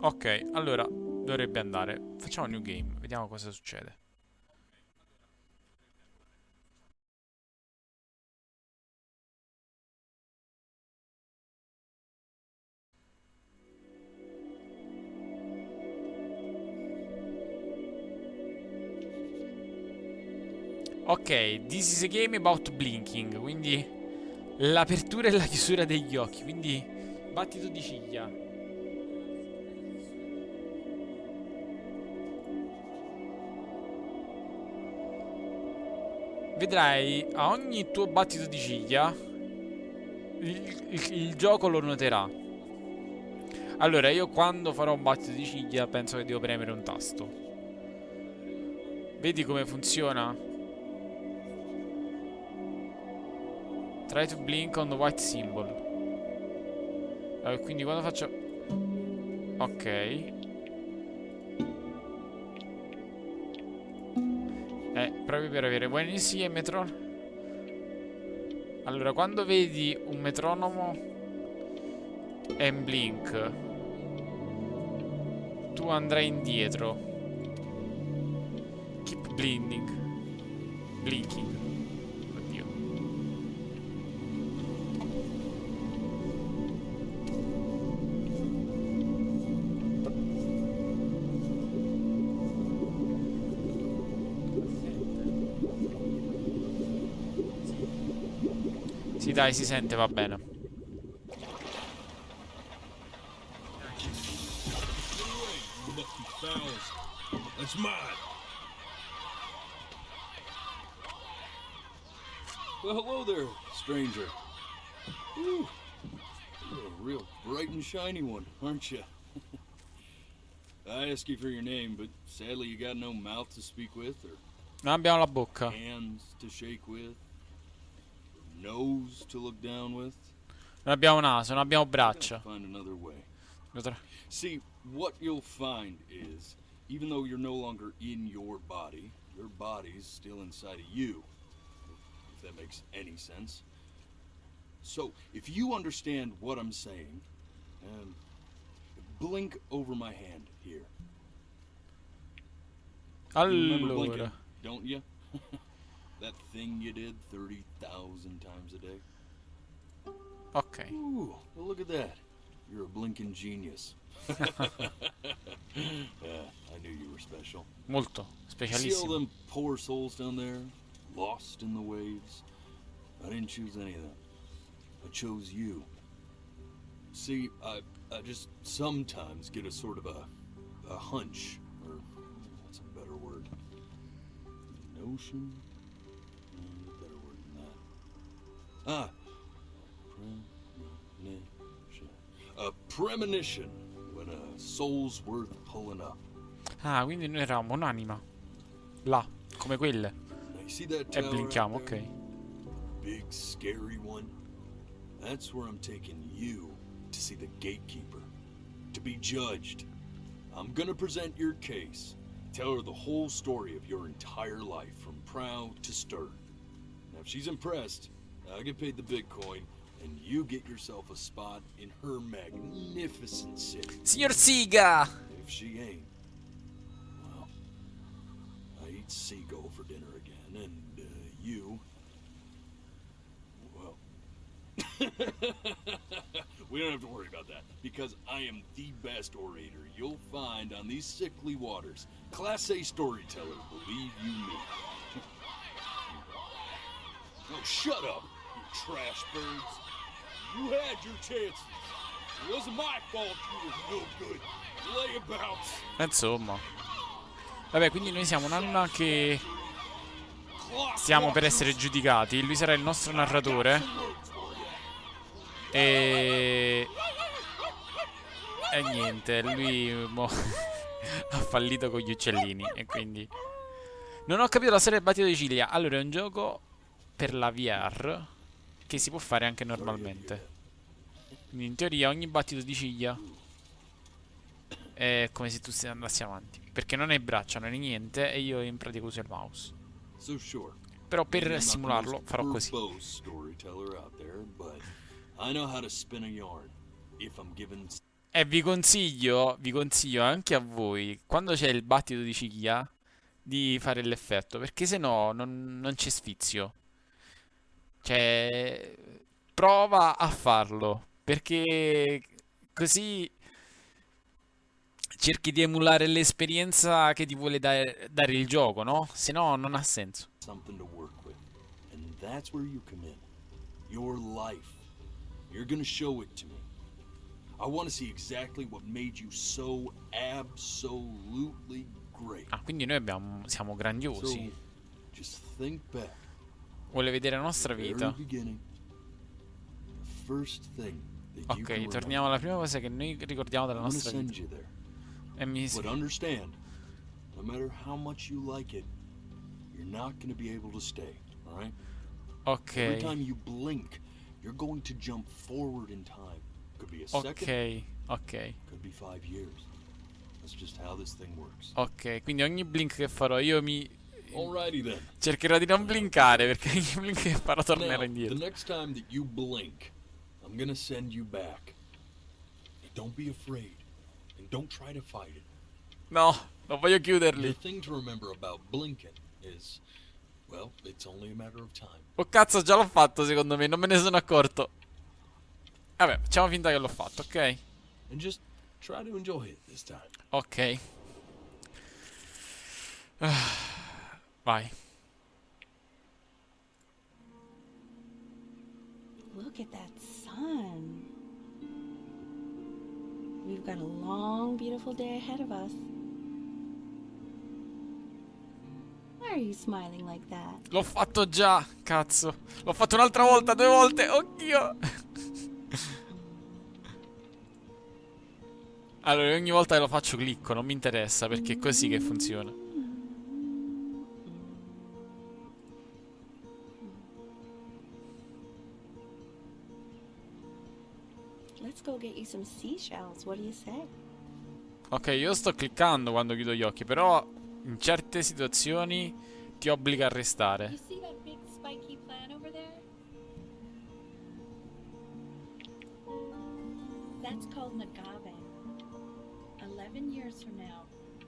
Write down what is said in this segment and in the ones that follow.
Ok, allora dovrebbe andare. Facciamo new game, vediamo cosa succede. Ok, this is a game about blinking, quindi l'apertura e la chiusura degli occhi, quindi battito di ciglia. Vedrai a ogni tuo battito di ciglia il gioco lo noterà. Allora, io quando farò un battito di ciglia penso che devo premere un tasto. Vedi come funziona? Try to blink on the white symbol. Quindi quando faccio... Ok. Proprio per avere... When you see a metronomo... Allora, quando vedi un metronomo e un blink, tu andrai indietro. Keep blinding. Blinking. Oddio. Sì, dai, si sente, va bene. That's mine. Well, hello there, stranger. Ooh, you're a real bright and shiny one, aren't you? I asked you for your name, but sadly you got no mouth to speak with, or Non abbiamo la bocca. hands to shake with, or nose to look down with. Non abbiamo naso, non abbiamo I gotta braccia. find another way. Lo tra- See, what you'll find is, even though you're no longer in your body's still inside of you. If that makes any sense. So, if you understand what I'm saying, blink over my hand here. You remember blinking, Allora. don't you? That thing you did 30,000 times a day? Ok. Ooh, well look at that. You're a blinking genius. I knew you were special. Molto. See all Specialissimo. them poor souls down there, lost in the waves? I didn't choose any of them. I chose you. See, I just sometimes get a sort of a hunch, or what's a better word? Notion? Better word than that. Ah, premonition. A premonition when a soul's worth pulling up. Ah, quindi noi eravamo un'anima. Là, come quelle. Now you see that E tower blinchiamo, out there? ok. Big scary one. That's where I'm taking you to see the gatekeeper, to be judged. I'm gonna present your case, tell her the whole story of your entire life from proud to stern. Now if she's impressed, I get paid the Bitcoin, and you get yourself a spot in her magnificent city. Signor Siga! If she ain't, well, I eat seagull for dinner again, and you, well, we don't have to worry about that, because I am the best orator you'll find on these sickly waters. Class A storyteller, believe you me. Oh, shut up, you trash birds. You had your chances. It wasn't my fault you were no good. Layabouts. Insomma. Vabbè, quindi noi siamo un'anima che stiamo per essere giudicati. Lui sarà il nostro narratore. E... E niente, lui ha fallito con gli uccellini. E quindi... Non ho capito la storia del battito di ciglia. Allora, è un gioco per la VR che si può fare anche normalmente. Quindi in teoria ogni battito di ciglia è come se tu andassi avanti. Perché non hai braccia, non hai niente e io in pratica uso il mouse. So sure, Però maybe per I'm not the simularlo most farò così. verbose storyteller out there, but I know how to spin a yarn if I'm given. E vi consiglio anche a voi, quando c'è il battito di ciglia, di fare l'effetto, perché se no non c'è sfizio. Cioè, prova a farlo, perché così cerchi di emulare l'esperienza che ti vuole dare il gioco, no? Se no non ha senso. Something to work with. And that's where you come in. Your life. You're gonna show it to me. I want to see exactly what made you so absolutely great. Ah, quindi noi siamo grandiosi. So, just think back Vuole vedere la to the nostra very vita. beginning. The first thing that you can Ok, remember. torniamo alla prima cosa che noi ricordiamo della I'm gonna nostra send vita. you there. E mi... But understand, no matter how much you like it, you're not gonna be able to stay, alright? Every Ok, time you blink, you're going to jump forward in time. Could be a second, ok, ok, could be 5 years. That's just how this thing works. ok. Quindi ogni blink che farò io mi... Alrighty then. cercherò di non blinkare, perché ogni blink che farò tornerò Now, the indietro. next time that you blink, I'm gonna send you back. And don't be afraid, and don't try to fight it. No, non voglio The chiuderli. thing to remember about blinking is, well, it's only a matter of time. Oh cazzo, già l'ho fatto secondo me, non me ne sono accorto. Vabbè, facciamo finta che l'ho fatto, ok? And just try to enjoy it this time. Ok. Vai. Look at that sun. We've got a long, beautiful day ahead of us. Why are you smiling like that? L'ho fatto già, cazzo. L'ho fatto un'altra volta, 2 volte. Oddio. Allora, ogni volta che lo faccio clicco, non mi interessa, perché è così che funziona. Let's go get you some seashells. What do you say? Ok, io sto cliccando quando chiudo gli occhi, però in certe situazioni ti obbliga a restare. You see that big spiky plant over there? That's called an agave. 11 years from now,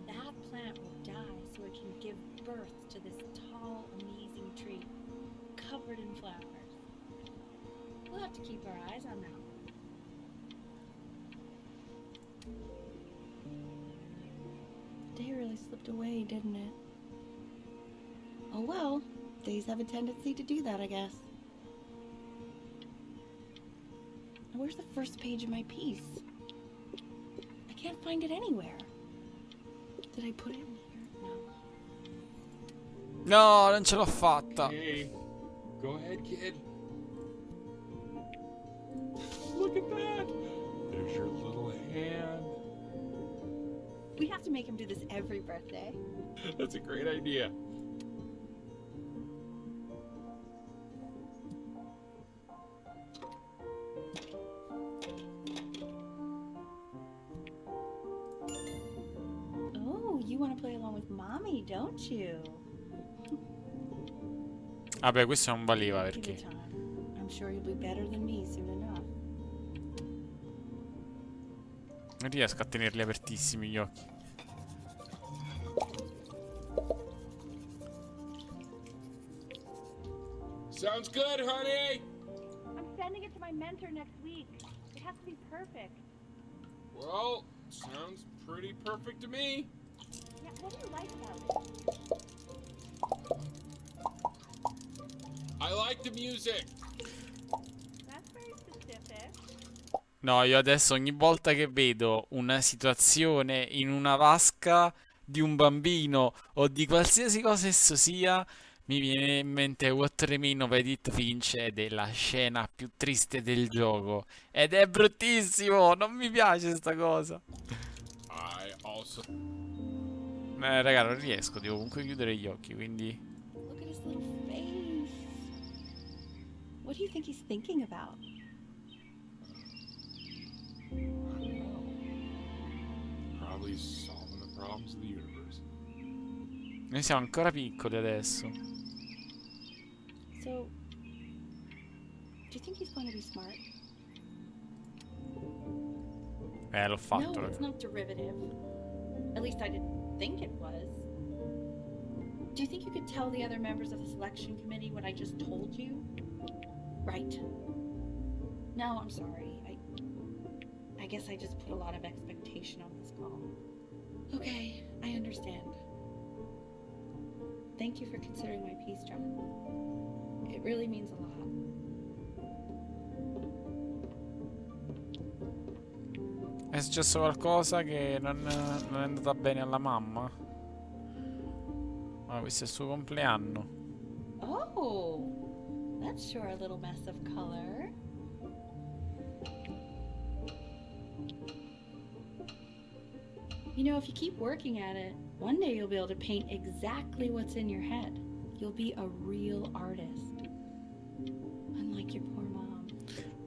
that plant will die so it can give birth to this tall, amazing tree, covered in flowers. We'll have to keep our eyes on that one. The day really slipped away, didn't it? Oh well, days have a tendency to do that, I guess. Now, where's the first page of my piece? I can't find it anywhere. Did I put it in here? No. No, non ce l'ho fatta. Hey, go ahead, kid. Look at that. There's your little hand. We have to make him do this every birthday. That's a great idea. Oh, you want to play along with mommy, don't you? Vabbè, questo non valeva Give it perché... time. I'm sure you'll be better than me soon enough. Non riesco a tenerli apertissimi gli occhi. Sounds good, honey. I'm sending it to my mentor next week. It has to be perfect. Well, sounds pretty perfect to me. Yeah, what do you like about it? I like the music. That's very specific. No, io adesso ogni volta che vedo una situazione in una vasca di un bambino o di qualsiasi cosa esso sia, mi viene in mente What Remains of Edith Finch ed è la scena più triste del gioco. Ed è bruttissimo, non mi piace sta cosa. I also. Raga, non riesco, devo comunque chiudere gli occhi, quindi... Look at his little face. What do you think he's thinking about? I don't know. Probably solving the problems of the universe. Noi siamo ancora piccoli adesso. So, do you think he's going to be smart? L'ho No, fatto, it's raga. not derivative. At least I didn't think it was. Do you think you could tell the other members of the selection committee what I just told you? Right. No, I'm sorry. I guess I just put a lot of expectation on this call. Okay, I understand. Thank you for considering my piece, John. It really means a lot. È successo qualcosa che non è andata bene alla mamma? Ma questo è il suo compleanno. Oh, that's sure a little mess of color. You know, if you keep working at it, one day you'll be able to paint exactly what's in your head. You'll be a real artist. Unlike your poor mom.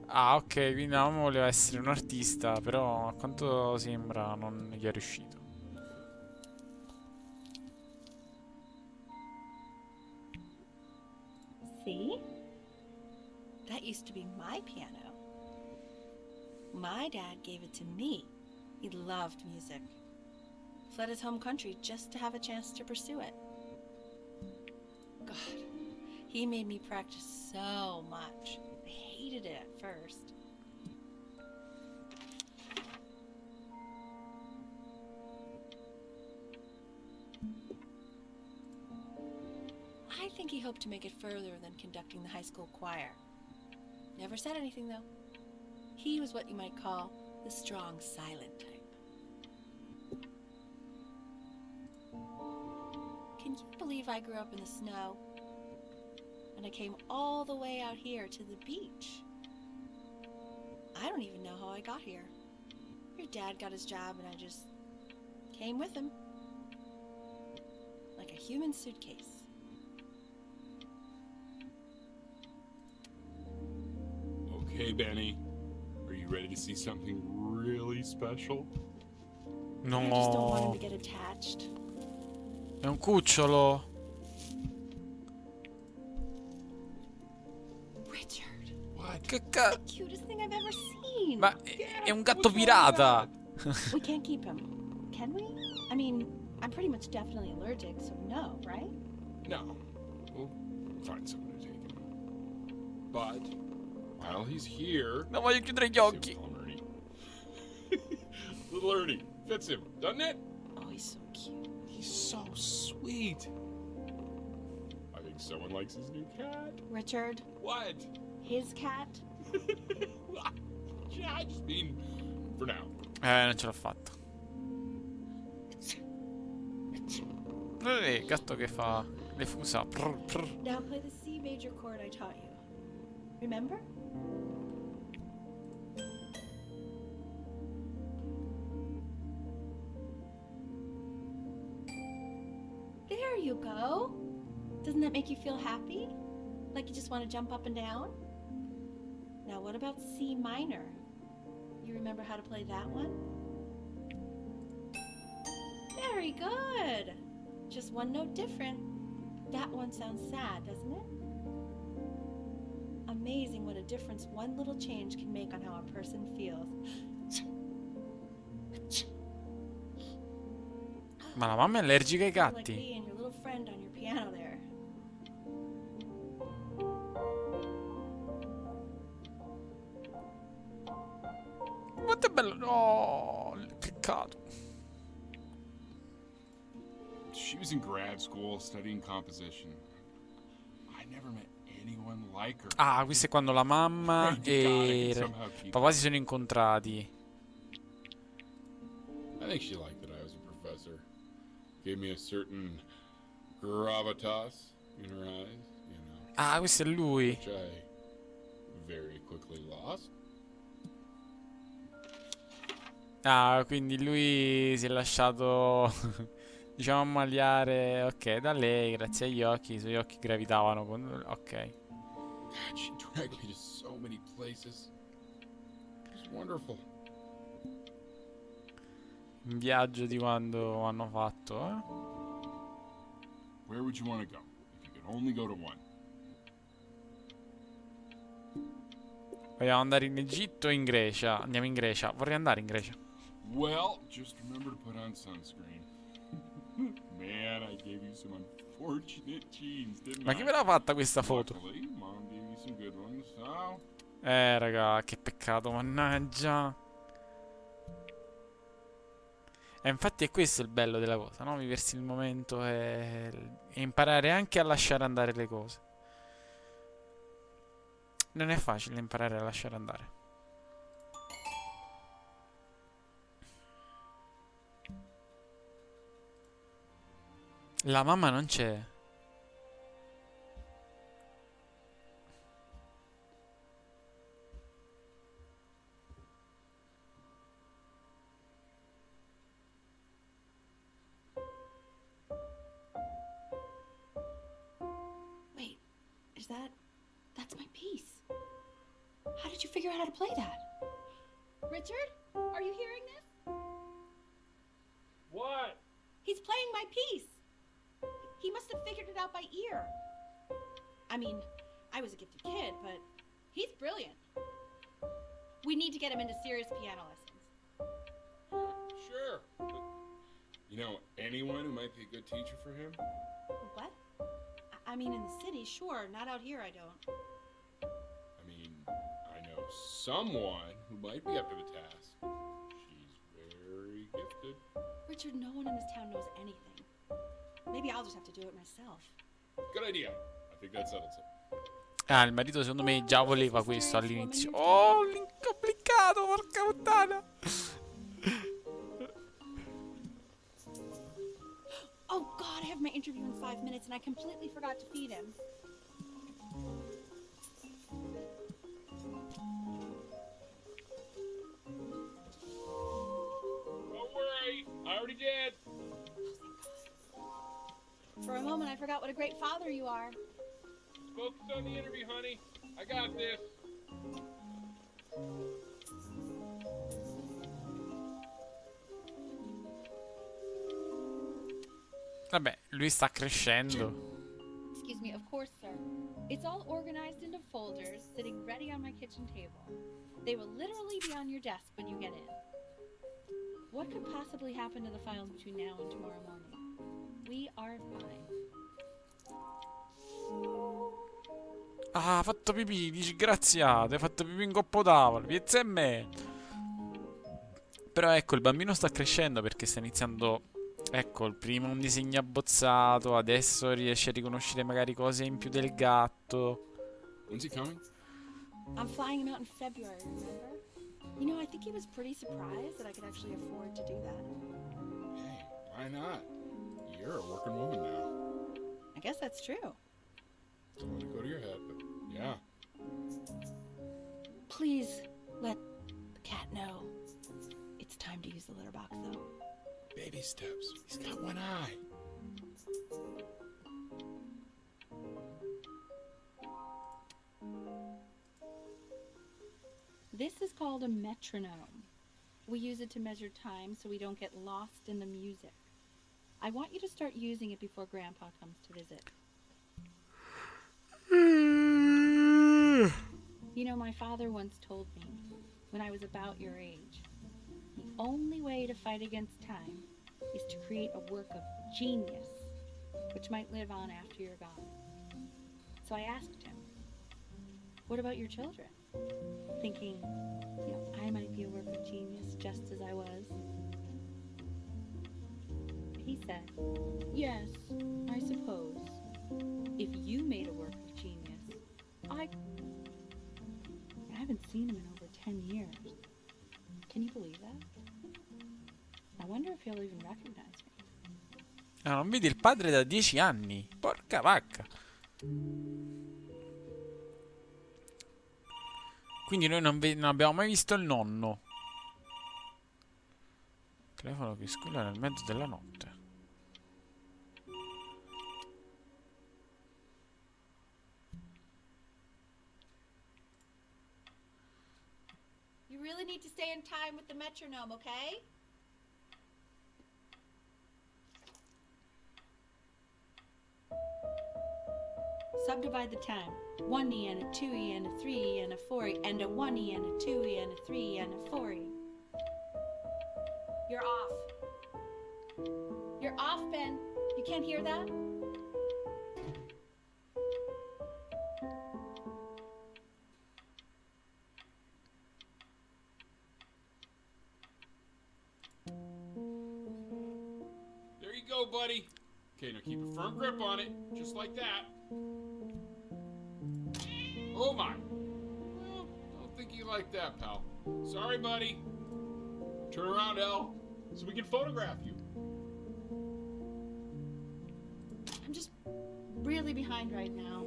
Ah, ok, quindi la mamma voleva essere un artista, però a quanto sembra non gli è riuscito. See? That used to be my piano. My dad gave it to me. He loved music. Fled his home country just to have a chance to pursue it. God, he made me practice so much. I hated it at first. I think he hoped to make it further than conducting the high school choir. Never said anything, though. He was what you might call the strong, silent type. Can you believe I grew up in the snow? And I came all the way out here to the beach. I don't even know how I got here. Your dad got his job and I just came with him. Like a human suitcase. Okay, Benny. Are you ready to see something really special? I just don't want him No, to get attached. è un cucciolo. Richard, What? Che the cazzo? cutest thing I've ever seen. Ma è un gatto pirata. We can't keep him, can we? I mean, I'm pretty much definitely allergic, so no, right? No. We'll find someone to take him. But while he's here, Non voglio chiudere gli see what occhi. little Ernie. Little Ernie fits him, doesn't it? Oh, he's so cute. He's so sweet. I think someone likes his new cat. Richard, What? his cat? Yeah, I just mean for now. Non ce l'ho fatta. Il gatto che fa le fusa. Prr, prr. Now play the C major chord I taught you. Remember? There you go. Doesn't that make you feel happy? Like you just want to jump up and down? Now what about C minor? You remember how to play that one? Very good. Just one note different. That one sounds sad, doesn't it? Amazing what a difference one little change can make on how a person feels. Ma la mamma è allergica ai Like gatti. me and your little friend on your piano there. Quanto è bello. Oh, peccato. She was in grad school studying composition. I never met anyone like her. Ah, questo è quando la mamma Pray to God I can e somehow keep papà si sono incontrati. I think she liked that I was a professor. Gave me a certain gravitas in her eyes, you know, Ah, questo è lui. which I very quickly lost. Ah, quindi lui si è lasciato, diciamo, ammaliare. Ok, da lei, grazie agli occhi, i suoi occhi gravitavano con... Ok. She dragged me to so many places. It was wonderful. Un viaggio di quando hanno fatto, eh? Where would you want to go if you could only go to one? Vogliamo andare in Egitto o in Grecia? Andiamo in Grecia. Vorrei andare in Grecia. Well, just remember to put on sunscreen. Man, I gave you some unfortunate genes, didn't Ma I? chi me l'ha fatta questa foto? Luckily, Mom gave you some good ones, so... Raga, che peccato, mannaggia. E infatti è questo il bello della cosa, no? Viversi il momento e imparare anche a lasciare andare le cose. Non è facile imparare a lasciare andare. La mamma non c'è. Wait, is that... That's my piece. How did you figure out how to play that? Richard, are you hearing this? What? He's playing my piece. He must have figured it out by ear. I mean, I was a gifted kid, but he's brilliant. We need to get him into serious piano lessons. Sure. But, you know, anyone who might be a good teacher for him? What? I mean, in the city, sure. Not out here, I don't. I mean, I know someone who might be up to the task. She's very gifted. Richard, no one in this town knows anything. Maybe I'll just have to do it myself. Good idea. I think that settles it. Ah, il marito secondo me già voleva questo all'inizio. Oh, l'incomplicato, porca puttana. Oh, God, I have my interview in 5 minutes and I completely forgot to feed him. Don't worry. I already did. For a moment, I forgot what a great father you are. Focus on the interview, honey. I got this. Vabbè, lui sta crescendo. Excuse me, of course, sir. It's all organized into folders, sitting ready on my kitchen table. They will literally be on your desk when you get in. What could possibly happen to the files between now and tomorrow morning? We are fine. Ah, ha fatto pipì, disgraziato. Hai fatto pipì in coppa tavola. Piazza e me. Però ecco, il bambino sta crescendo perché sta iniziando. Ecco, il primo un disegno abbozzato. Adesso riesce a riconoscere magari cose in più del gatto. When's he coming? I'm flying him out in February, remember? You know, I think he was pretty surprised that I could actually afford to do that. Hey, why not? You're a working woman now. I guess that's true. Don't let it go to your head, but yeah. Please let the cat know. It's time to use the litter box, though. Baby steps. He's got one eye. This is called a metronome. We use it to measure time so we don't get lost in the music. I want you to start using it before Grandpa comes to visit. You know, my father once told me, when I was about your age, the only way to fight against time is to create a work of genius, which might live on after you're gone. So I asked him, what about your children? Thinking, you know, I might be a work of genius just as I was. He said, yes, I suppose. If you made a work of genius, I haven't seen him in over 10 years. Can you believe that? I wonder if he'll even recognize me. Ah, non vedi il padre da 10 anni. Porca vacca. Quindi noi non abbiamo mai visto il nonno. Telefono che squilla nel mezzo della notte. You really need to stay in time with the metronome, okay? Subdivide the time. 1e and a 2e and a 3e and a 4e and a 1e and a 2e and a 3e and a 4e. You're off, Ben. You can't hear that? There you go, buddy. Okay, now keep a firm grip on it, just like that. Oh my. Well, don't think you like that, pal. Sorry, buddy. Turn around, Elle, so we can photograph you. I'm just really behind right now.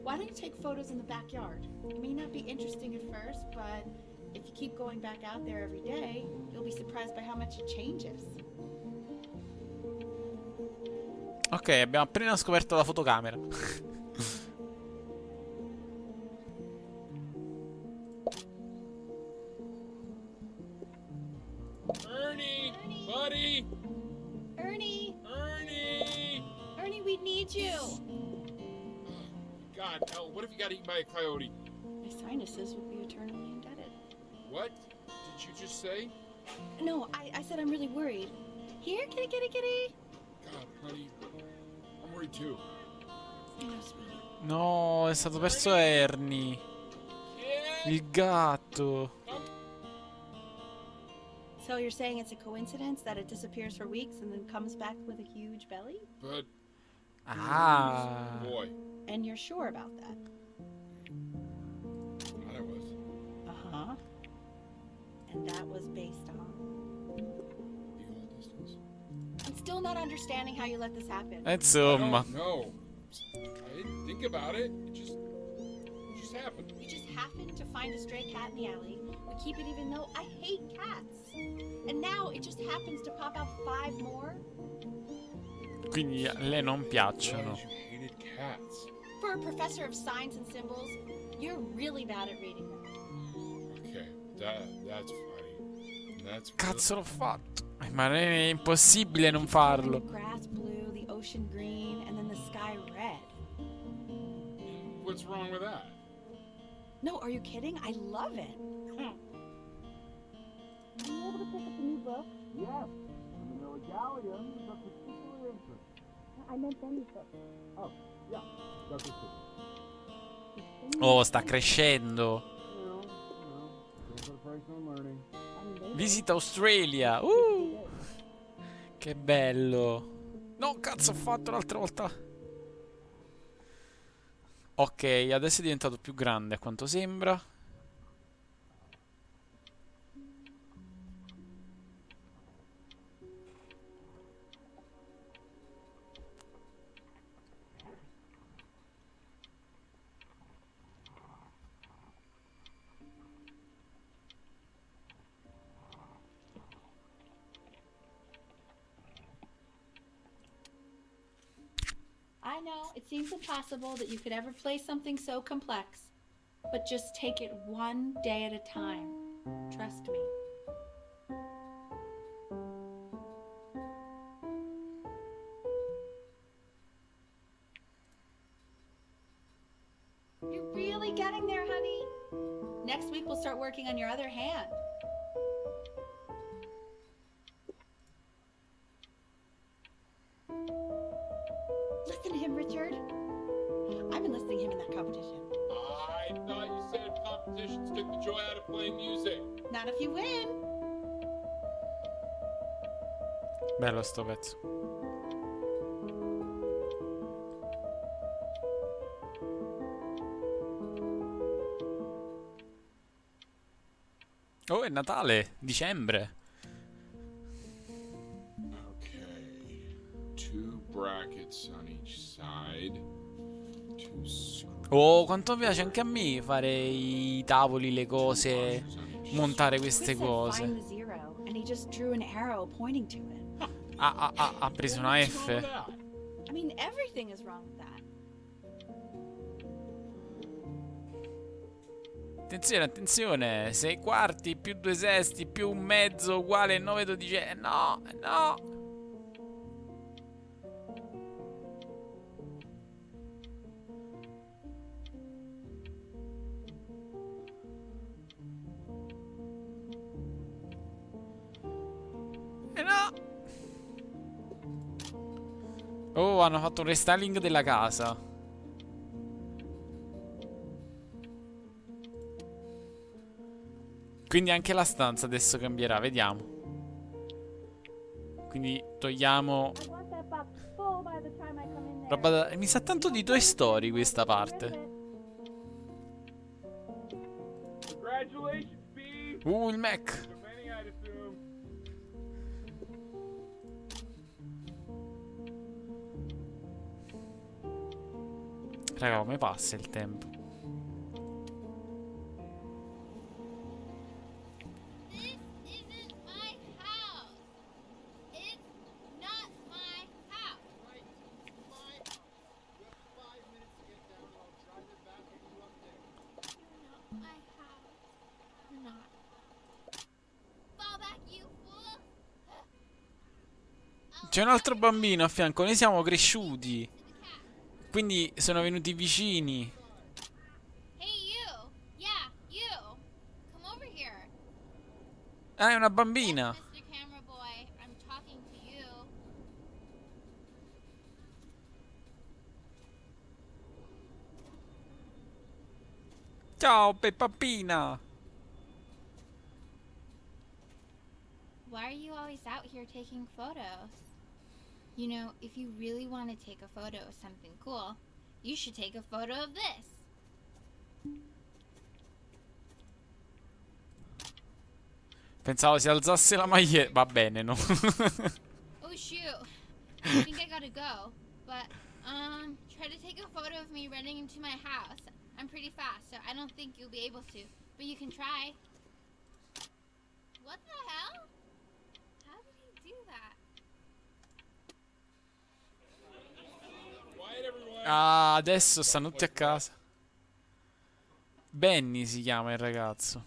Why don't you take photos in the backyard? It may not be interesting at first, but if you keep going back out there every day, you'll be surprised by how much it changes. Ok, abbiamo appena scoperto la fotocamera. Ernie! Buddy! Ernie! Ernie! Ernie, we need you! God, Elle, what if you got eaten by a coyote? My sinuses would be eternally indebted. What did you just say? No, I said I'm really worried. Here, kitty, kitty, kitty! God, honey, I'm worried too. I know, sweetie. No, è stato perso Ernie. Kid! Il gatto. So you're saying it's a coincidence that it disappears for weeks and then comes back with a huge belly? But, Ah. boy, And you're sure about that? thought I was. Uh-huh. And that was based on... Eagle distance. I'm still not understanding how you let this happen. Insomma. No. I didn't think about it. It just happened. You just happened to find a stray cat in the alley. We keep it even though I hate cats. And now it just happens to pop out 5 more? Quindi a lei non piacciono. Realized you hated cats. For a professor of signs and symbols, you're really bad at reading them. Okay, that's funny. That's Cazzo l'ho fatto. Ma è impossibile non farlo. The grass blue, the ocean green, and then the sky red. What's wrong with that? No, are you kidding? I love it. Are you able to pick up the new book? Yes, I'm the galleon is of particular interest. I meant Benny's book. Oh, yeah, Dr. Seuss. Oh, sta crescendo. Go for the price on learning. Visita Australia. Che bello. No, cazzo ho fatto l'altra volta. Ok, adesso è diventato più grande a quanto sembra. I know, it seems impossible that you could ever play something so complex. But just take it one day at a time. Trust me. You're really getting there, honey. Next week we'll start working on your other hand. Listen to him, Richard. I've been listening to him in that competition. I thought you said competitions took the joy out of playing music. Not if you win. Bello sto pezzo. Oh, è Natale, dicembre. Okay. 2 brackets on each side. 2 screws Oh, quanto piace anche a me fare i tavoli, le cose, on each montare Chris queste said find cose. the zero, and he just drew an arrow pointing to it. Ha preso una What's wrong with F. that? I mean, everything is wrong with that. Attenzione, attenzione. 6 quarti più 2 sesti più un mezzo uguale 9 dodicesimi. No, no. No. Oh, hanno fatto un restyling della casa. Quindi anche la stanza adesso cambierà, vediamo. Quindi togliamo roba da... Mi sa tanto di Toy Story questa parte. Congratulations, B. Il Mac. So many, I'd assume. Raga, come passa il tempo? This isn't my house. It's not my house. Right, my house. You have 5 minutes to get down, and I'll drive it back and you up there. Not my house. Not. Fall back, you fool. C'è un altro bambino a fianco, noi siamo cresciuti. Quindi sono venuti vicini. Hey, you. Yeah, you. Come over here. Ah, è una bambina. Yes, Mr. Camera Boy. I'm talking to you. Ciao, Peppina. Why are you always out here taking photos? You know, if you really want to take a photo of something cool, you should take a photo of this. Pensavo si alzasse la maglietta. Va bene, no? Oh shoot. I think I gotta go. But, try to take a photo of me running into my house. I'm pretty fast, so I don't think you'll be able to. But you can try. What the hell? How did he do that? Quiet, everyone. Ah, adesso stanno tutti a casa. Benny si chiama il ragazzo.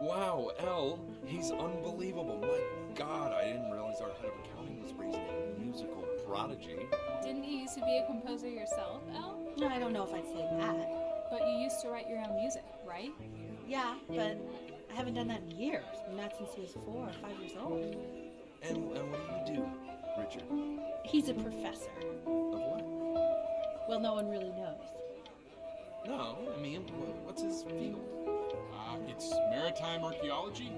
Wow, L, he's unbelievable. My God, I didn't realize our head of accounting was raising a musical prodigy. Didn't you used to be a composer yourself, Elle? I don't know if I'd say that. But you used to write your own music, right? Yeah, but I haven't done that in years. Not since he was 4 or 5 years old. And what do you do, Richard? He's a professor. Of what? Well, no one really knows. No, I mean, what's his field? It's maritime archaeology.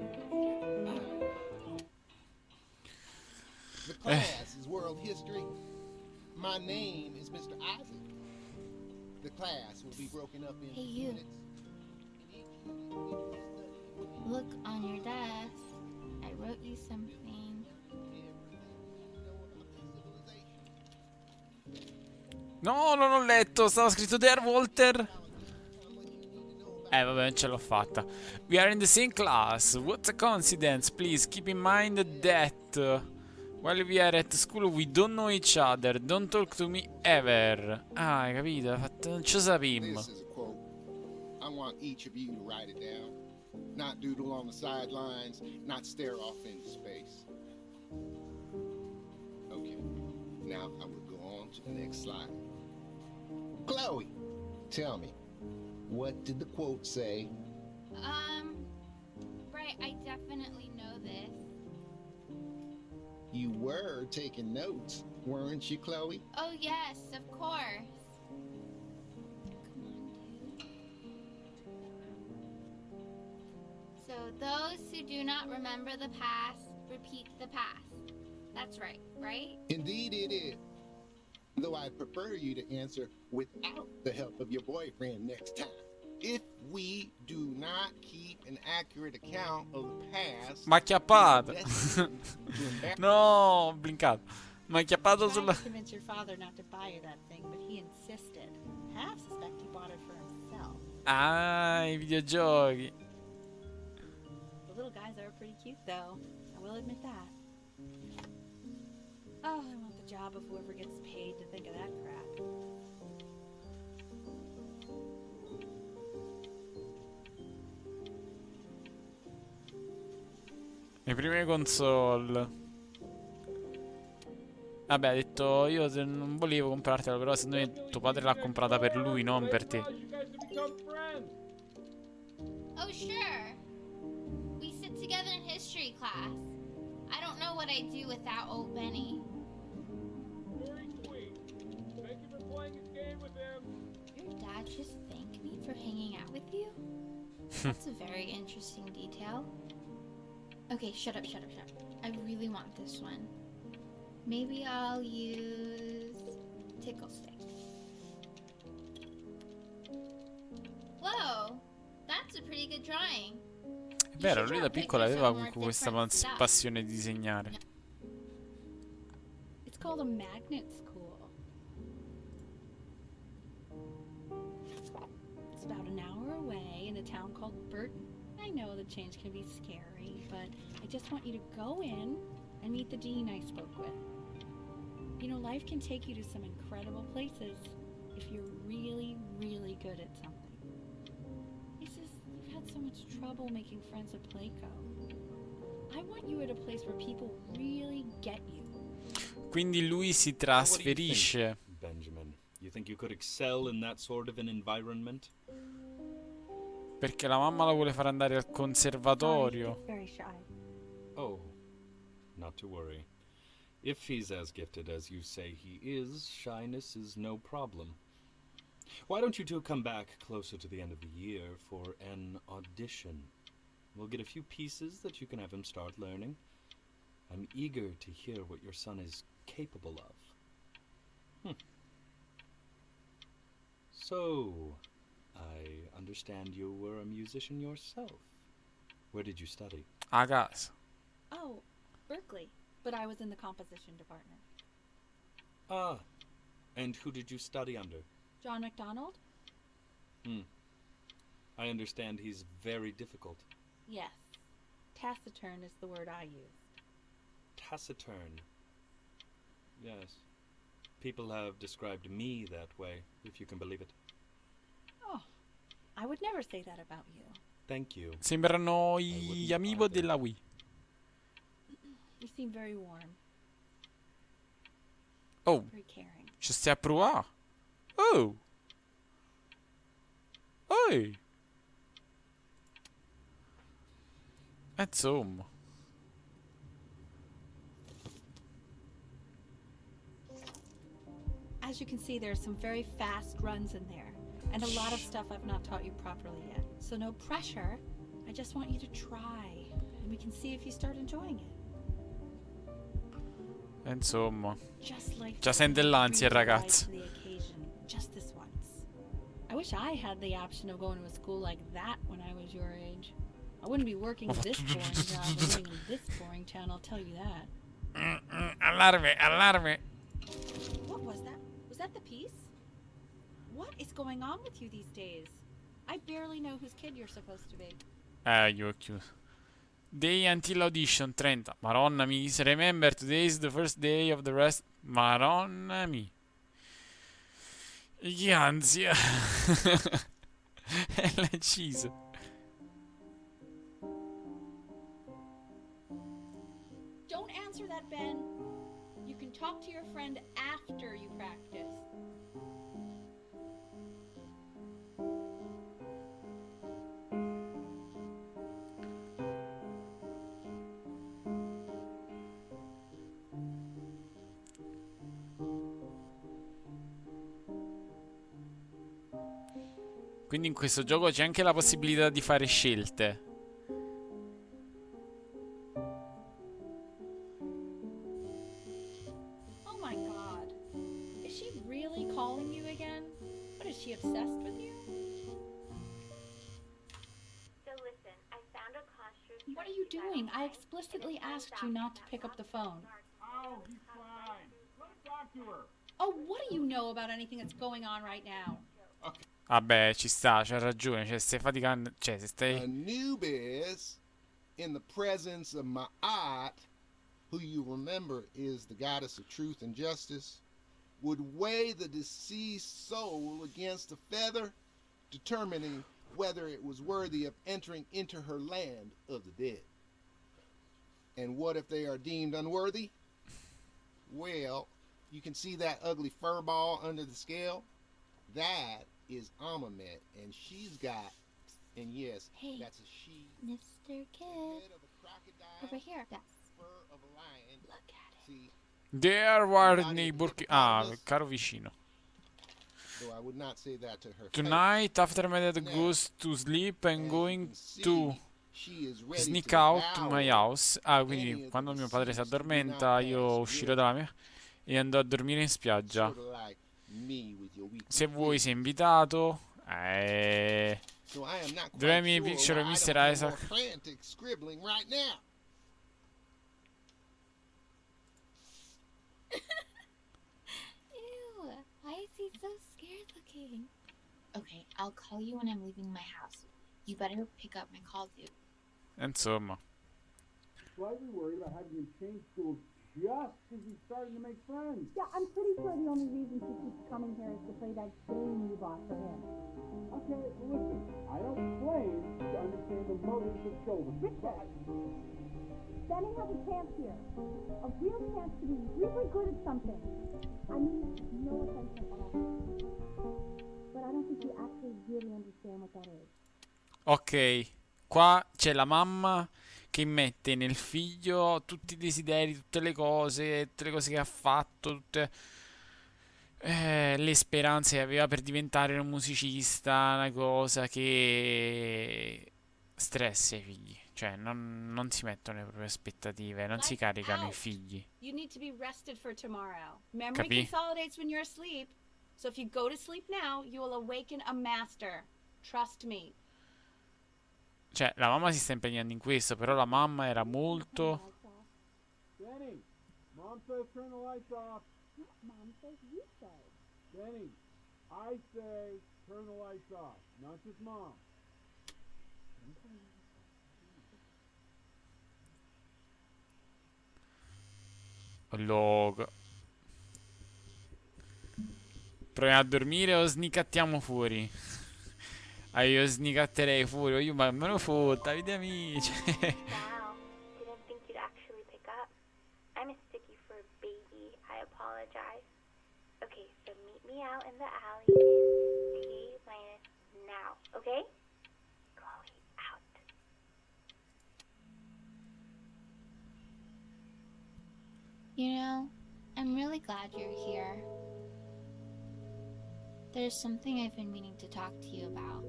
The class is world history. My name is Mr. Isaac. The class will be broken up in Hey, you. units. And each unit will be studying Look on your desk. I wrote you something. everything you know about this civilization. No, non ho letto. Stava scritto There, Walter. Vabbè, non ce l'ho fatta. We are in the same class. What a coincidence. Please keep in mind that while we are at school we don't know each other. Don't talk to me ever. Ah, hai capito? Ha fatto... Non ci sappiamo. This is a quote. I want each of you to write it down. Not doodle on the sidelines, not stare off into space. Okay, now I will go on to the next slide. Chloe, tell me, what did the quote say? Right, I definitely know this. You were taking notes, weren't you, Chloe? Oh, yes, of course. Come on, dude. So, those who do not remember the past, repeat the past. That's right, right? Indeed it is. Though I'd prefer you to answer without the help of your boyfriend next time. If we do not keep an accurate account of the past, Ma chiappato. destined to embarrass No, blincato. Ma chiappato I tried sulla... to convince your father not to buy you that thing, but he insisted. Half suspect he bought it for himself. Ah, i videogiochi. The little guys are pretty cute, though. I will admit that. Oh, I want the job of whoever gets paid to think of that crap. Le prime console. Vabbè, ha detto io non volevo comprartela, però secondo me tuo padre l'ha comprata per lui, non per te. You guys have become friends. Oh, sure. We sit together in history class. I don't know what I'd do without old Benny. Very sweet. Thank you for playing his game with him. Your dad just thanked me for hanging out with you? That's a very interesting detail. Okay, shut up. I really want this one. Maybe I'll use tickle stick. Whoa, that's a pretty good drawing. È vero, lui da piccolo aveva comunque questa passione di disegnare. It's called a magnet school. It's about an hour away in a town called Burton. I know the change can be scary, but I just want you to go in and meet the dean I spoke with. You know, life can take you to some incredible places if you're really, really good at something. He says you've had so much trouble making friends at Placo. I want you at a place where people really get you. Quindi lui si What do you think, trasferisce. Benjamin? You think you could excel in that sort of an environment? Perché la mamma la vuole fare andare al conservatorio. He's very shy. Oh, not to worry. If he's as gifted as you say he is, shyness is no problem. Why don't you two come back closer to the end of the year for an audition? We'll get a few pieces that you can have him start learning. I'm eager to hear what your son is capable of. So, I understand you were a musician yourself. Where did you study? A casa. Oh, Berkeley. But I was in the composition department. Ah, and who did you study under? John MacDonald? I understand he's very difficult. Yes. Taciturn is the word I use. Taciturn. Yes. People have described me that way, if you can believe it. Oh, I would never say that about you. Thank you. Sembrano gli amiibo della Wii. You seem very warm, Oh, very caring. ci stai a provare? Oh. Oi. Insomma. As you can see, there are some very fast runs in there, and a lot of stuff I've not taught you properly yet. So no pressure. I just want you to try, and we can see if you start enjoying it. Insomma. Just like Già sente l'ansia, il ragazzo. to the occasion, just this once. I wish I had the option of going to a school like that when I was your age. I wouldn't be working this boring job and living in this boring town, I'll tell you that. Allarme, allarme. What was that? Was that the piece? What is going on with you these days? I barely know whose kid you're supposed to be. Io ho chiuso. Day until audition 30. Maronna mi. Remember, today is the first day of the rest. Maronna mi. Che ansia. E l'ha ucciso. Don't answer that, Ben. You can talk to your friend after you practice. Quindi in questo gioco c'è anche la possibilità di fare scelte. Oh my god. Is she really calling you again? What, is she obsessed with you? So listen, I found a costume. What are you doing? I explicitly asked you not to pick up the phone. Oh, he's fine. Let me talk to her. Oh, what do you know about anything that's going on right now? Vabbè, ci sta, c'ha ragione. Cioè, stai faticando. Cioè, se stai. Anubis, in the presence of Ma'at, who you remember is the goddess of truth and justice, would weigh the deceased soul against a feather, determining whether it was worthy of entering into her land of the dead. And what if they are deemed unworthy? Well, you can see that ugly fur ball under the scale? That is Amamet, and she's got And yes, Hey, that's a she. Mr. Kid. Head of a crocodile. Over here. Yes. Fur of a lion. Look at it. See, There were neighbor. Ah, caro vicino. though I would not say that to her Tonight, after my dad Now, goes to sleep, I'm face. As you going can see, to she is ready sneak to out to devour my house. Ah, any quindi of the quando mio padre si deceased who do not addormenta, io pass uscirò good. dalla mia e andrò a dormire in spiaggia. Sort of like me with your weekly Se vuoi quiz. sei invitato. So I am not Dov'è quite i miei sure picture, why I Mr. don't hear Isaac? more frantic scribbling right now. Ew. Why is he so scared looking? Okay, I'll call you when I'm leaving my house. You better pick up my call, dude. Insomma. Slightly worried about having you change schools just as he's starting to make friends. Yeah, I'm pretty sure the only reason she keeps coming here is to play that game you bought for him. Okay, listen, I don't claim to understand the motives of children, but Benny has a chance here. A real chance to be really good at something. I mean, no offense at all. But I don't think you actually really understand what that is. Ok, qua c'è la mamma che mette nel figlio tutti i desideri, tutte le cose che ha fatto, tutte le speranze che aveva per diventare un musicista, una cosa che stressa i figli. Cioè, non si mettono le proprie aspettative, non si Lights caricano i out. figli. You need to be rested for tomorrow. Memory Capì? consolidates when you're asleep. So if you go to sleep now, you will awaken a master. Trust me. Cioè, la mamma si sta impegnando in questo, però la mamma era molto... Benny, Mom says turn the lights off. Mom says you say. Benny, I say turn the lights off, not just Mom. Logo. Proviamo a dormire o snicattiamo fuori? Ah, io snicatterei fuori, io ma me lo fotta, vedi amici. Wow, didn't think you'd actually pick up. I'm a sticky for a baby. I apologize. Okay, so meet me out in the alley in T minus now, okay? Chloe, out. You know, I'm really glad you're here. There's something I've been meaning to talk to you about.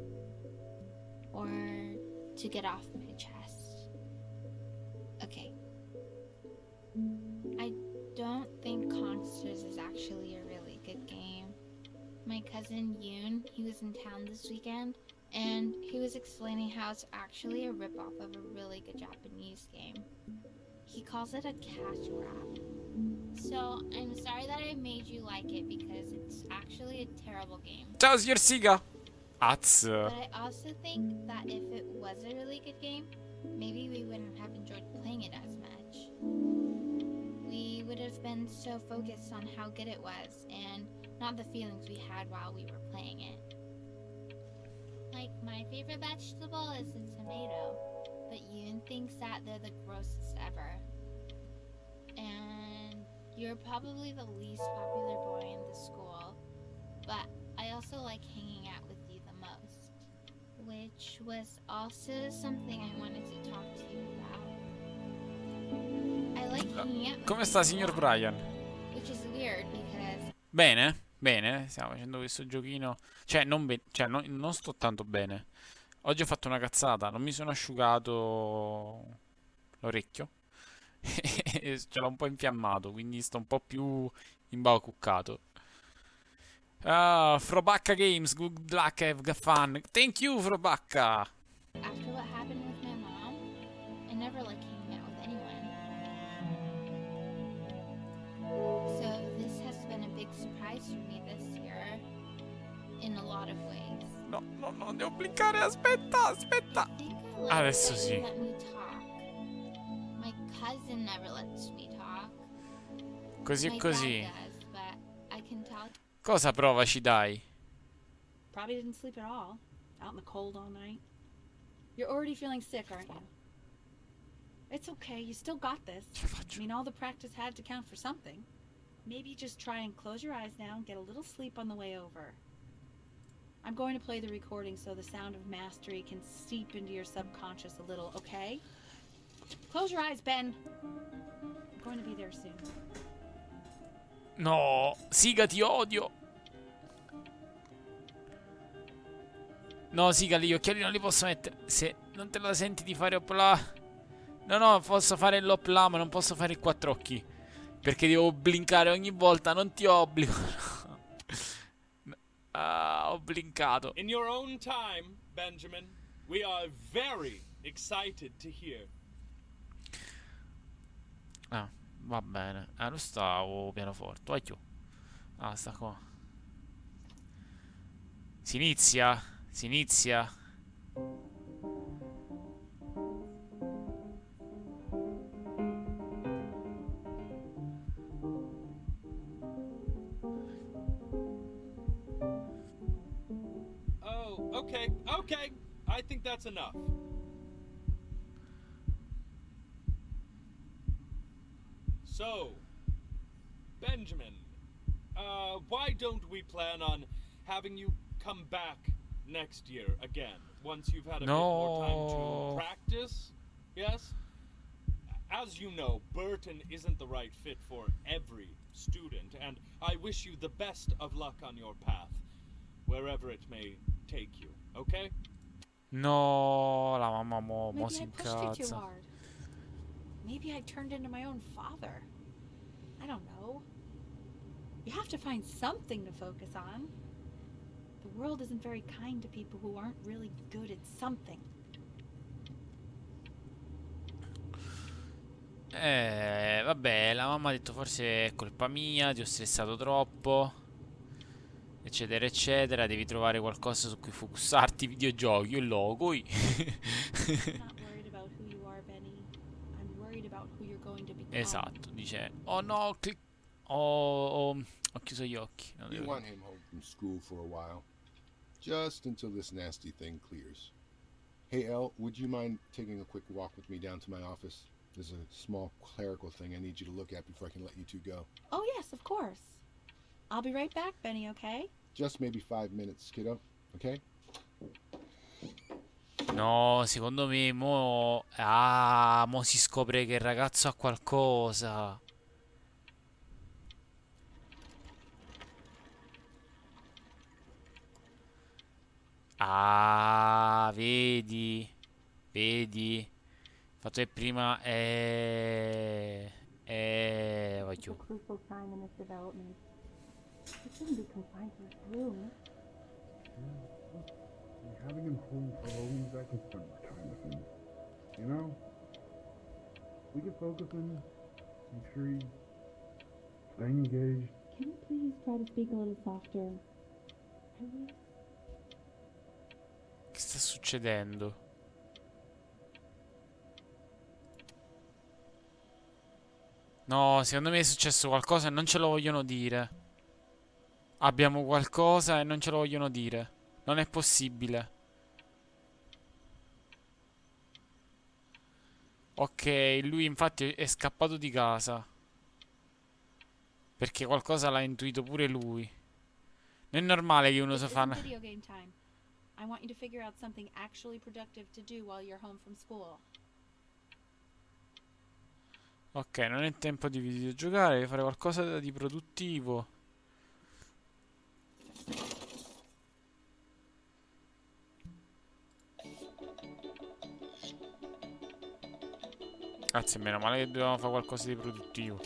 Or to get off my chest. Okay. I don't think Consters is actually a really good game. My cousin Yoon, he was in town this weekend, and he was explaining how it's actually a ripoff of a really good Japanese game. He calls it a cash grab. So, I'm sorry that I made you like it because it's actually a terrible game. Ciao signor Siga. Az. But I also think that if it was a really good game, maybe we wouldn't have enjoyed playing it as much. We would have been so focused on how good it was and not the feelings we had while we were playing it. Like, my favorite vegetable is the tomato, but Yoon thinks that they're the grossest ever. And you're probably the least popular boy in the school, but I also like hanging out with you the most, which was also something I wanted to talk to you about. I like hanging out with Come you sta a signor lot, Brian? which is weird because Bene, bene, stiamo facendo questo giochino. Cioè, non sto tanto bene. Oggi ho fatto una cazzata, non mi sono asciugato l'orecchio. E ce l'ho un po' infiammato, quindi sto un po' più imbacuccato. Ah, Frobacca Games, good luck, have fun. Thank you, Frobacca. after what happened with my mom, I never like hanging out with anyone. So this has been a big surprise for me this year, in a lot of ways. No, devo cliccare, aspetta. I think I like Adesso that sì. you let me talk. My cousin never lets me talk. Così My e così. dad does, but I can tell. Cosa prova ci dai? Probably didn't sleep at all. Out in the cold all night. You're already feeling sick, aren't you? It's okay. You still got this. Ce la faccio. I mean, all the practice had to count for something. Maybe just try and close your eyes now and get a little sleep on the way over. I'm going to play the recording so the sound of mastery can seep into your subconscious a little, okay? Close your eyes, Ben. I'm going to be there soon. No, Siga, ti odio. No, Siga, gli occhiali non li posso mettere. Se non te la senti di fare opla. No, no, posso fare l'opla, ma non posso fare il quattro occhi. Perché devo blinkare ogni volta, non ti obbligo. Ah, ho blinkato. In your own time, Benjamin, we are very excited to hear. Ah, va bene. Lo stavo pianoforte. Vai giù. Ah, sta qua. Si inizia. Si inizia. Oh, okay, okay. I think that's enough. So, Benjamin, why don't we plan on having you come back next year again, once you've had a bit more time to practice? Yes? As you know, Burton isn't the right fit for every student, and I wish you the best of luck on your path, wherever it may take you, okay? No, la mamma mo Maybe si I pushed you too incazza. hard. Maybe I turned into my own father. I don't know. You have to find something to focus on. The world isn't very kind to people who aren't really good at something. Vabbè, la mamma ha detto forse è colpa mia, ti ho stressato troppo, eccetera, eccetera. Devi trovare qualcosa su cui focussarti, videogiochi, il logo. I'm not worried about who you are, Benny. I'm worried about who you're going to become. Esatto, dice, oh no, ho chiuso gli occhi. Non You devo- want him home from school for a while, just until this nasty thing clears. Hey, Elle, would you mind taking a quick walk with me down to my office? There's a small clerical thing I need you to look at before I can let you two go. Oh, yes, of course. I'll be right back, Benny, okay? Just maybe 5 minutes, kiddo, okay? No, secondo me mo... Ah, mo si scopre che il ragazzo ha qualcosa. Ah, vedi? Vedi? Fatto che prima vai giù. Crucial time in this development. It shouldn't be confined to his room. Having him home for a week, I can spend more time with him. You know? We can focus on make sure he's staying engaged. Can you please try to speak a little softer? I Che sta succedendo? No, secondo me è successo qualcosa e non ce lo vogliono dire. Abbiamo qualcosa e non ce lo vogliono dire. Non è possibile. Ok, lui infatti è scappato di casa. Perché qualcosa l'ha intuito pure lui. Non è normale che uno This si fa... isn't video game time. I want you to figure out something actually productive to do while you're home from school. Ok, non è tempo di videogiocare, devi fare qualcosa di produttivo. Grazie, meno male che dobbiamo fare qualcosa di produttivo.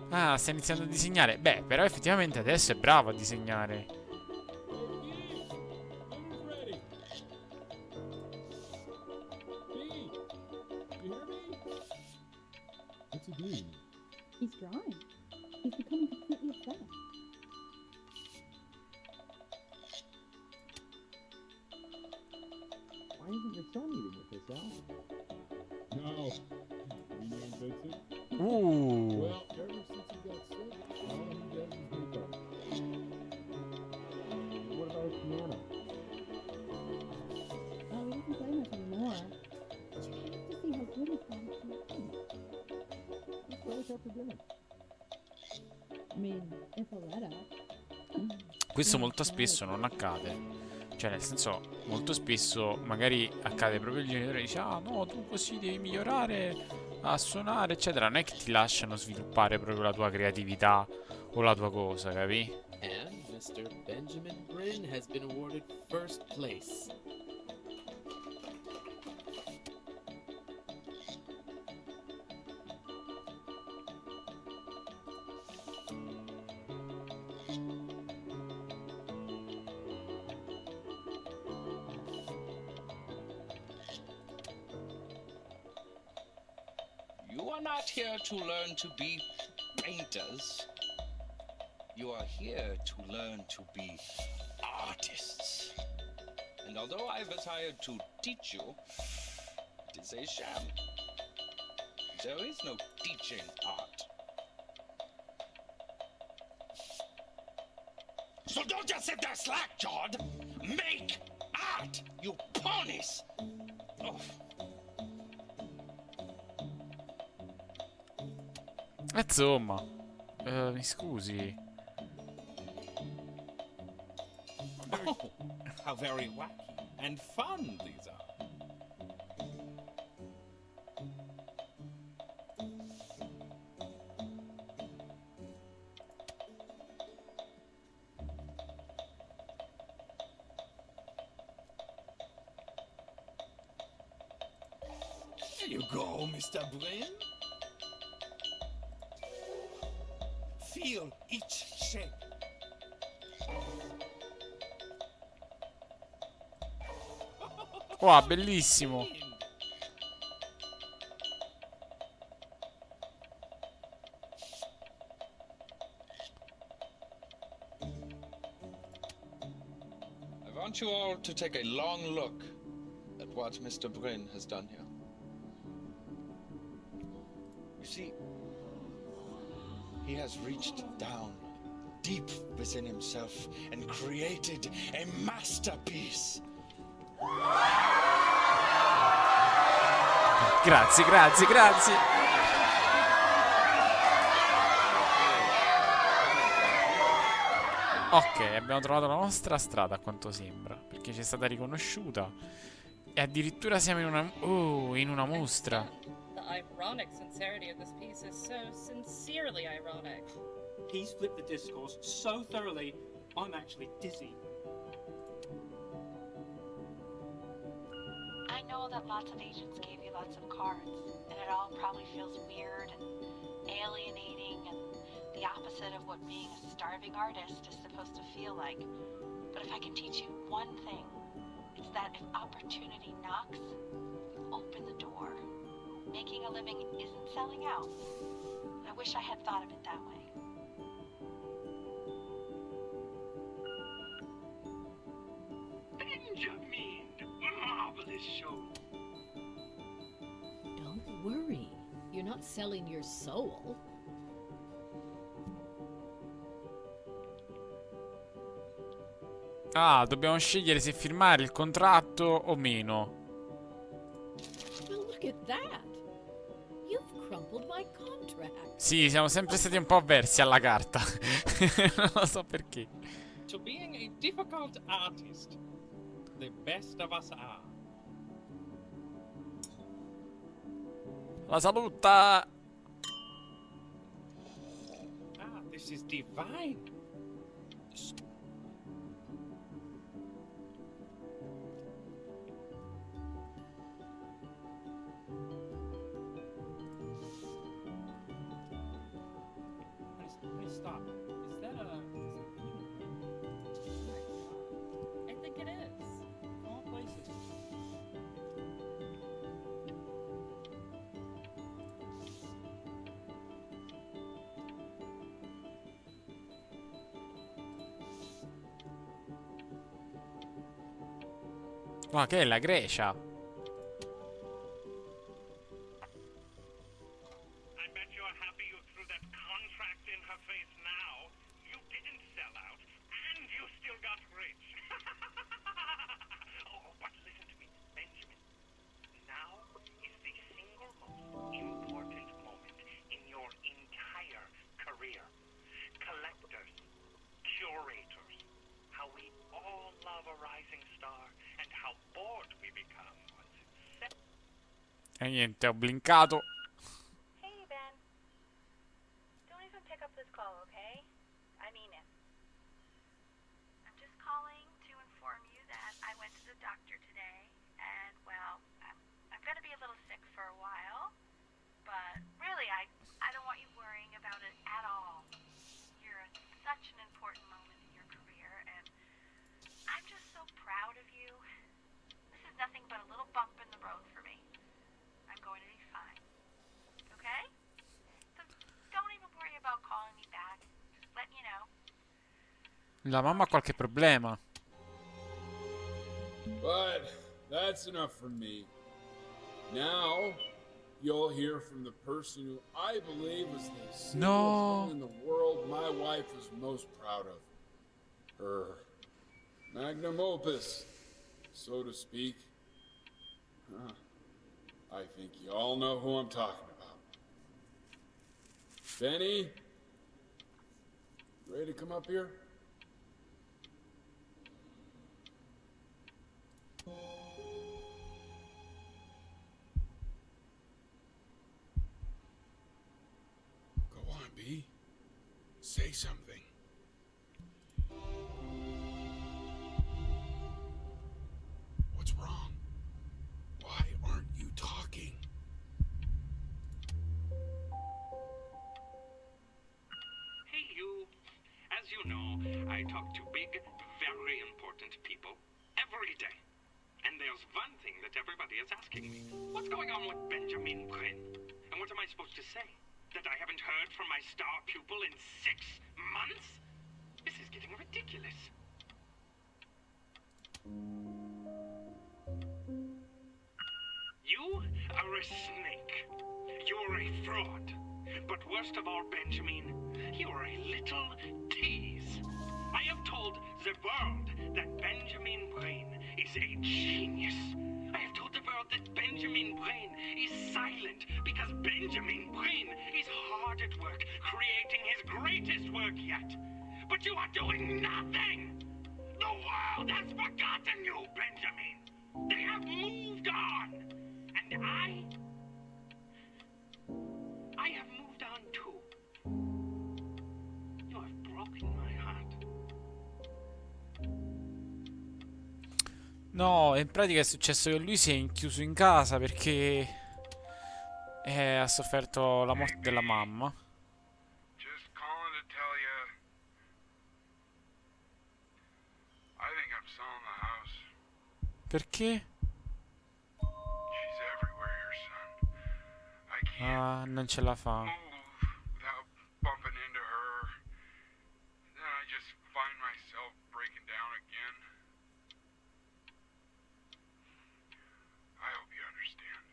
Ah, sta iniziando a disegnare. Beh, però effettivamente adesso è bravo a disegnare. What's he doing? He's drawing. He's becoming completely obsessed. Why isn't your son eating with us, Al? No. You know Vincent? Well, ever since he got sick, all he does is make up. What about his piano? Oh, he doesn't play much anymore. But you have to see how good he's gotten to be. He plays up his I mean, if Aletta. Questo molto spesso non accade. Cioè, nel senso, molto spesso magari accade proprio il genitore dice: ah no, tu così devi migliorare a suonare, eccetera. Non è che ti lasciano sviluppare proprio la tua creatività o la tua cosa, capi? And Mr. Benjamin Bryn has been awarded first place. You are not here to learn to be painters. You are here to learn to be artists. And although I've hired to teach you, it is a sham. There is no teaching art. So don't just sit there slack-jawed. Make art, you ponies! Oh. Insomma, mi scusi. Oh, how very wacky and fun these are. There you go, Mr. Bryn. Feel each shape. Wow, bellissimo. I want you all to take a long look at what Mr. Bryn has done here. You see, he has reached down deep within himself and created a masterpiece. Grazie, grazie, grazie. Ok, abbiamo trovato la nostra strada a quanto sembra, perché ci è stata riconosciuta. E addirittura siamo in una mostra. The ironic sincerity of this piece is so sincerely ironic. He's flipped the discourse so thoroughly, I'm actually dizzy. I know that lots of agents gave you lots of cards, and it all probably feels weird and alienating and the opposite of what being a starving artist is supposed to feel like. But if I can teach you one thing, it's that if opportunity knocks, you open the door. Making a living isn't selling out. I wish I had thought of it that way. Benjamin, marvelous show. Don't worry. You're not selling your soul. Ah, dobbiamo scegliere se firmare il contratto o meno. Well, look at that. You've crumpled my contract. Sì, siamo sempre stati un po' avversi alla carta. Non lo so perché. To being a difficult artist, the best of us are. La saluta! Ah, this is divine. Hey, stop. Is that a... I think it is. Of all places. Ma che è la Grecia? I bet you're happy you threw that contract in her face now. You didn't sell out, and you still got rich. Oh, but listen to me, Benjamin. Now is the single most important moment in your entire career. curators. How we all love a rising star and how bored we become once it's set. E niente, ho blinkato. Hey, Ben. Don't even pick up this call, okay? I mean it. I'm just calling to inform you that I went to the doctor today, and, well, I'm gonna be a little sick for a while, but really, I don't want you worrying about it at all. You're at such an important moment in your career, and I'm just so proud of you. This is nothing but a little bump in the road for me. I'm going to be fine. Okay? So don't even worry about calling me back. Just letting you know. La mamma ha qualche problema. But that's enough from me. Now, you'll hear from the person who I believe is the single thing in the world my wife is most proud of. Her magnum opus, so to speak. I think you all know who I'm talking about. Benny? Ready to come up here? Go on, B. Say something. What's wrong? Why aren't you talking? Hey, you. As you know, I talk to big, very important people every day. And there's one thing that everybody is asking me. What's going on with Benjamin Brin? And what am I supposed to say? That I haven't heard from my star pupil in 6 months? This is getting ridiculous. You are a snake. You're a fraud. But worst of all, Benjamin, you're a little tease. I have told the world that Benjamin Brain is a genius. I have told the world that Benjamin Brain is silent because Benjamin Brain is hard at work creating his greatest work yet. But you are doing nothing. The world has forgotten you, Benjamin. They have moved on. And I have moved on too. You have broken my heart. No, in pratica è successo che lui si è chiuso in casa perché ha sofferto la morte della mamma. Just calling to tell you. I think I'm selling the house. Perché? She's everywhere here, son. I can't Ah, non ce la fa. move without bumping into her. Then I just find myself breaking down again. I hope you understand.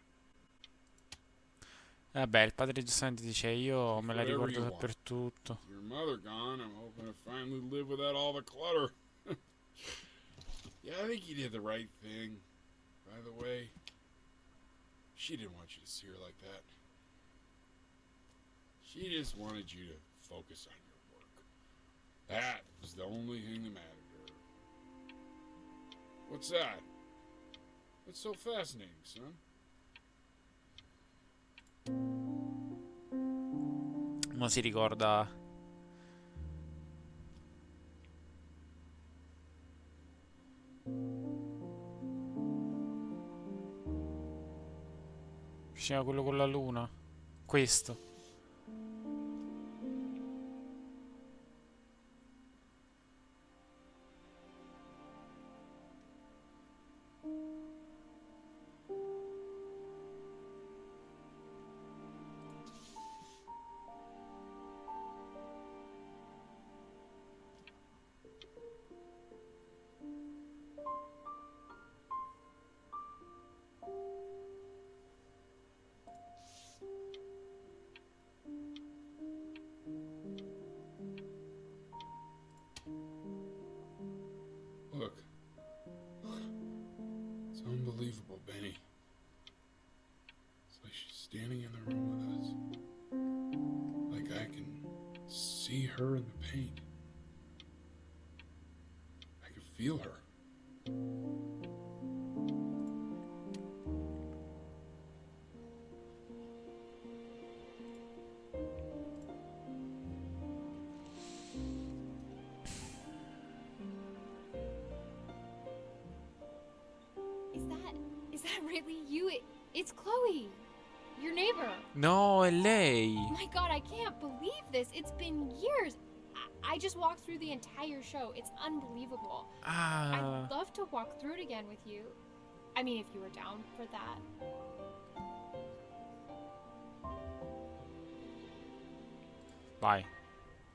Vabbè, il padre giustamente dice io me la Whatever ricordo you want. dappertutto. With your mother gone, I'm hoping to finally live without all the clutter. Yeah, I think you did the right thing. By the way, she didn't want you to see her like that. She just wanted you to focus on your work. That was the only thing that mattered to her. What's that? What's so fascinating, son? Ma si ricorda. C'era quello con la luna. Questo. Look. It's unbelievable, Benny. It's like she's standing in the room with us. Like I can see her in the paint. feel her. Is that really you? It's Chloe, your neighbor. No, è lei. Oh my god, I can't believe this. It's been years. I just walked through the entire show. It's unbelievable. I'd love to walk through it again with you. I mean, if you were down for that. Vai.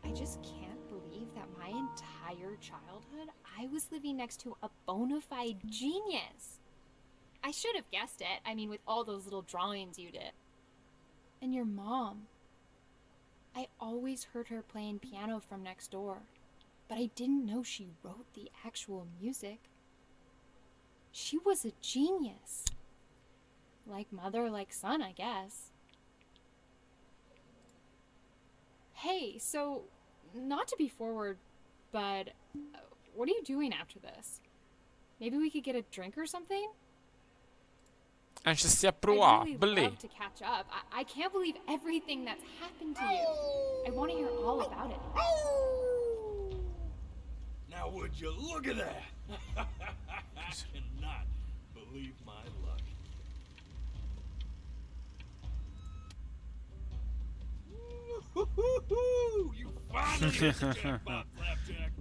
I just can't believe that my entire childhood, I was living next to a bona fide genius. I should have guessed it. I mean, with all those little drawings you did. And your mom. I always heard her playing piano from next door, but I didn't know she wrote the actual music. She was a genius. Like mother, like son, I guess. Hey, so, not to be forward, but what are you doing after this? Maybe we could get a drink or something? Ci stia a I'd provare, really belì. love to catch up. I can't believe everything that's happened to you. I want to hear all about it. Now would you look at that? I cannot believe my luck. Woo-hoo-hoo-hoo! You finally hit the jackpot, Flapjack.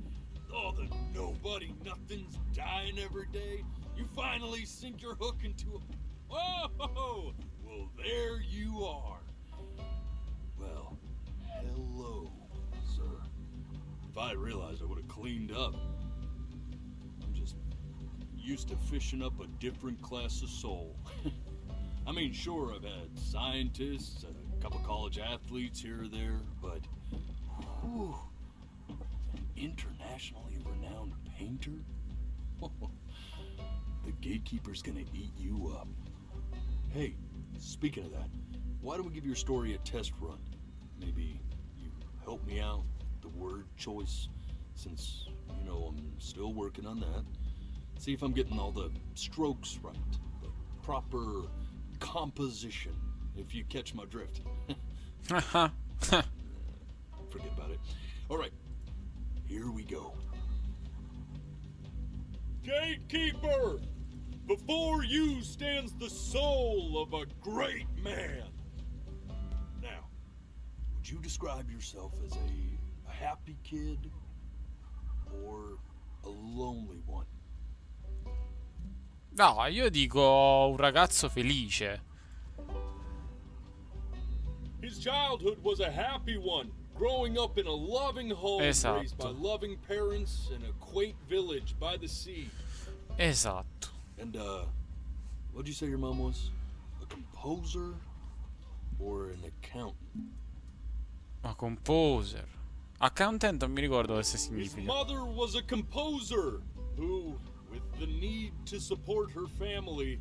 Oh, the nobody nothing's dying every day. You finally sink your hook into a... Oh, well, there you are. Well, hello, sir. If I realized, I would have cleaned up. I'm just used to fishing up a different class of soul. I mean, sure, I've had scientists, a couple college athletes here or there, but... Whew, an internationally renowned painter? The gatekeeper's gonna eat you up. Hey, speaking of that, why don't we give your story a test run? Maybe you help me out with the word choice, since, you know, I'm still working on that. See if I'm getting all the strokes right, the proper composition, if you catch my drift. Forget about it. All right, here we go. Gatekeeper! Before you stands the soul of a great man. Now, would you describe yourself as a happy kid or a lonely one? No, io dico un ragazzo felice. His childhood was a happy one, growing up in a loving home, raised by Esatto. loving parents in a quaint village by the sea. Esatto. And, what'd you say your mom was? A composer or an accountant? Ma composer. Accountant non mi ricordo cosa His significa. mother was a composer who, with the need to support her family,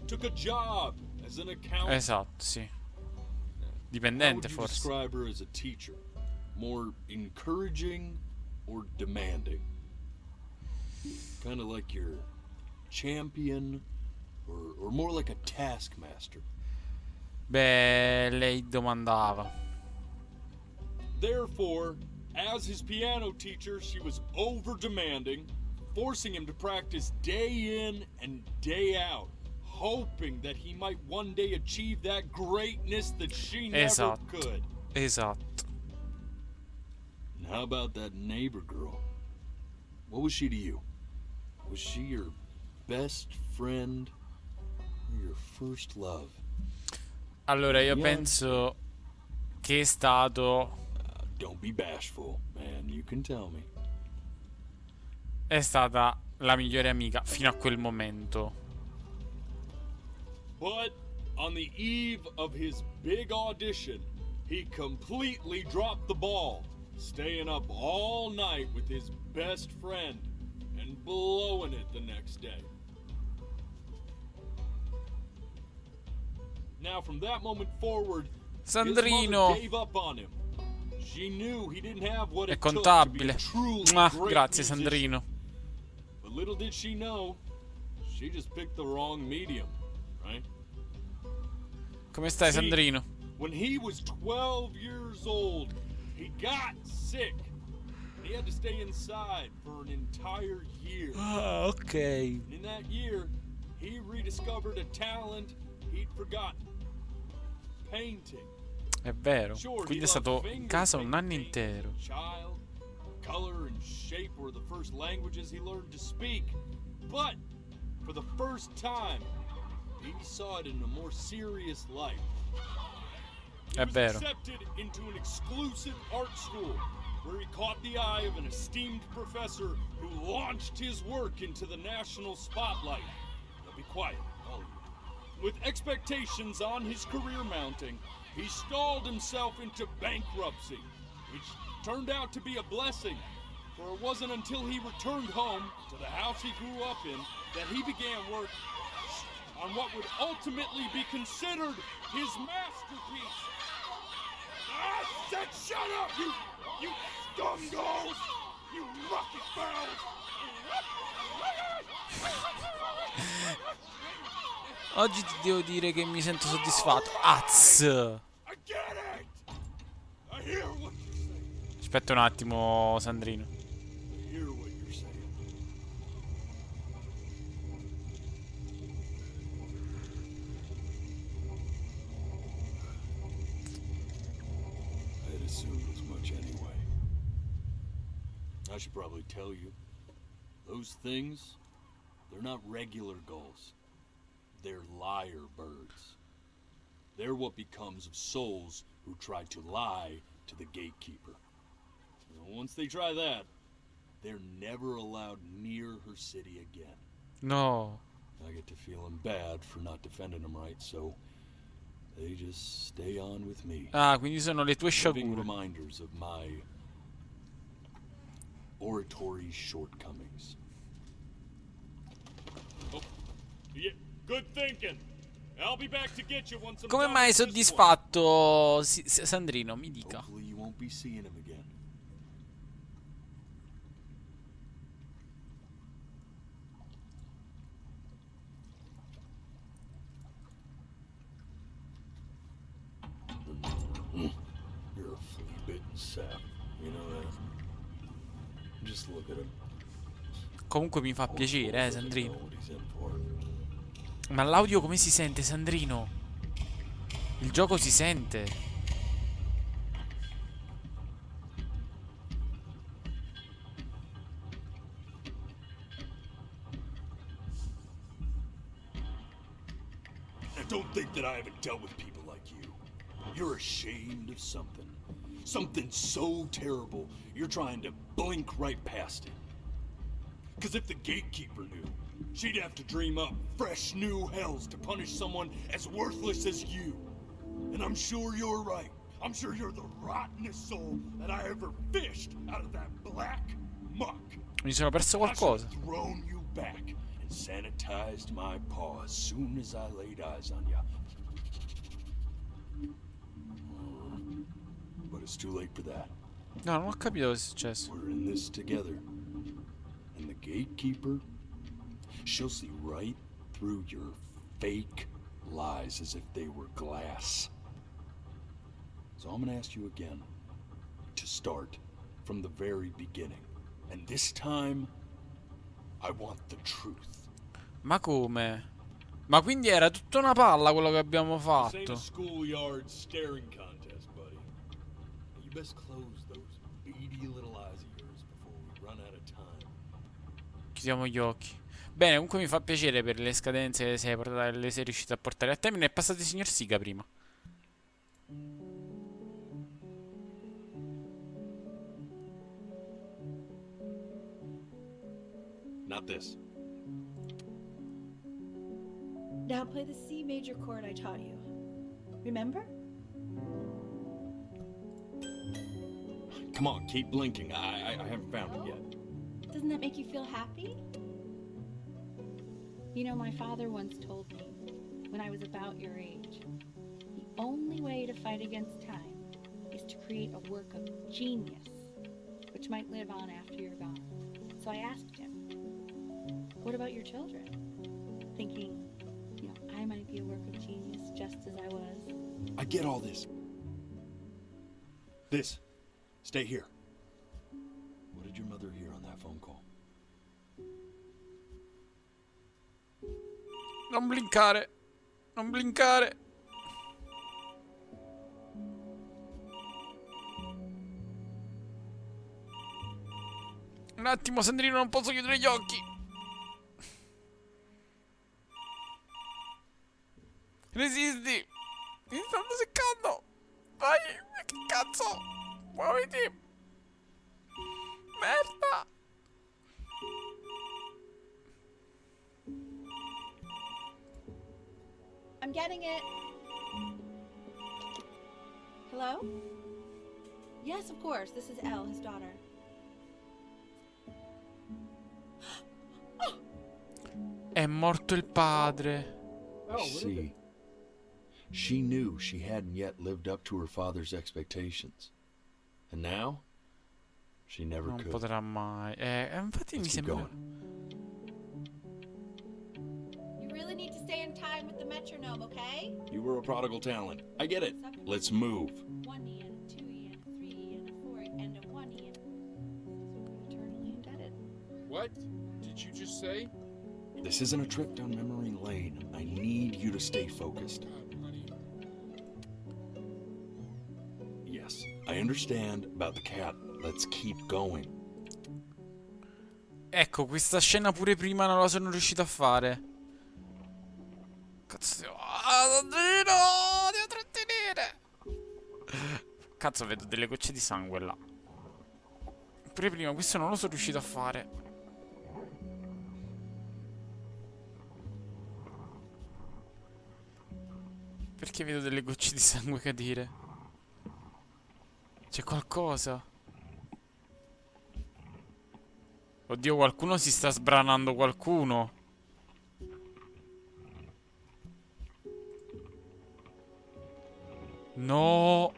took a job as an accountant. Esatto, sì. How Dipendente would you forse. describe her as a teacher? More encouraging or demanding? Kind of like your champion or more like a taskmaster? Beh, lei domandava. Therefore, as his piano teacher, she was over demanding, forcing him to practice day in and day out, hoping that he might one day achieve that greatness that she never Esatto. could. Esatto. And how about that neighbor girl? What was she to you? Was she your best friend or your first love? Allora, io penso che è stato... Don't be bashful, man. You can tell me. È stata la migliore amica fino a quel momento. But on the eve of his big audition, he completely dropped the ball, staying up all night with his best friend and blowing it the next day. Now, from that moment forward, his Sandrino mother gave up on him. She knew he didn't have what è it took to be contabile. a truly Mua, great grazie musician. Sandrino. But But little did she know, she just picked the wrong medium, right? Come stai, Sandrino? When he was 12 years old, he got sick. And he had to stay inside for an entire year. Ah, ok. And in that year, he rediscovered a talent he'd forgotten. Painting. È vero. Quindi è stato in casa un anno intero. Child, color and shape were the first languages he learned to speak. But for the first time, he saw it in a more serious light. He was accepted into an exclusive art school where he caught the eye of an esteemed professor who launched his work into the national spotlight. Now be quiet, all of you. With expectations on his career mounting, he stalled himself into bankruptcy, which turned out to be a blessing, for it wasn't until he returned home to the house he grew up in that he began work on what would ultimately be considered his masterpiece. I said shut up, you scumballs! You rocket barrels! Oggi ti devo dire che mi sento soddisfatto. Az! Aspetta un attimo, Sandrino. I'd assumed as much anyway. I should probably tell you, those things, they're not regular gulls. They're liar birds. They're what becomes of souls who try to lie to the gatekeeper. And once they try that, they're never allowed near her city again. No. I get to feeling bad for not defending them right, so they just stay on with me. Ah, quindi sono le tue Living sciagure. reminders of my oratory shortcomings. Oh, yeah, good thinking. I'll be back to get you once I'm Come done mai with this soddisfatto, Sandrino? Mi dica. Hopefully you won't be seeing him again. You're a flea-bitten sap, you know that? Just look at him. Comunque mi fa piacere, Sandrino. Ma l'audio come si sente, Sandrino? Il gioco si sente. And don't think that I haven't dealt with people like you. You're ashamed of something. Something so terrible, you're trying to blink right past it. Because if the gatekeeper knew, she'd have to dream up fresh new hells to punish someone as worthless as you. And I'm sure you're right. I'm sure you're the rottenest soul that I ever fished out of that black muck. Mi sono perso qualcosa. I should have thrown you back and sanitized my paw as soon as I laid eyes on you. But it's too late for that. No, non ho capito cosa è successo. We're in this together. And the gatekeeper, she'll see right through your fake lies as if they were glass. So I'm gonna ask you again to start from the very beginning. And this time, I want the truth. Ma come? Ma quindi era tutta una palla quello che abbiamo This ain't a fatto. schoolyard staring contest, buddy. You best close those beady little eyes of yours before we run out of time. Chiudiamo gli occhi. Bene, comunque mi fa piacere per le scadenze che sei riuscito a portare a termine. È passato il signor Siga prima. Not this. Now play the C major chord I taught you. Remember? Come on, keep blinking. I haven't found it yet. Doesn't that make you feel happy? You know, my father once told me, when I was about your age, the only way to fight against time is to create a work of genius, which might live on after you're gone. So I asked him, What about your children? Thinking, I might be a work of genius just as I was. I get all this. Stay here. What did your mother hear on that phone call? Non blinkare. Non blinkare. Un attimo, Sandrino, non posso chiudere gli occhi. Resisti. Mi stanno seccando. Vai, che cazzo. Muoviti. Merda. I'm getting it. Hello? Yes, of course. This is Elle, his daughter. È morto il padre. See, she knew she hadn't yet lived up to her father's expectations. And now, she never Non could. potrà mai. Infatti mi Let's keep sembra... going. You really need to stay in time with the metronome, okay? You were a prodigal talent. I get it. Let's move. 1 E and a 2 E and a 3 E and a 4 E and a 1 E and... Eternally indebted. What did you just say? This isn't a trip down memory lane. I need you to stay focused. Yes, I understand about the cat. Let's keep going. Ecco, questa scena pure prima non la sono riuscito a fare. Cazzo, Sandrino, devo trattenere. Cazzo, vedo delle gocce di sangue là. Pure prima questo non lo sono riuscito a fare. Perché vedo delle gocce di sangue cadere? C'è qualcosa. Oddio, qualcuno si sta sbranando qualcuno. No.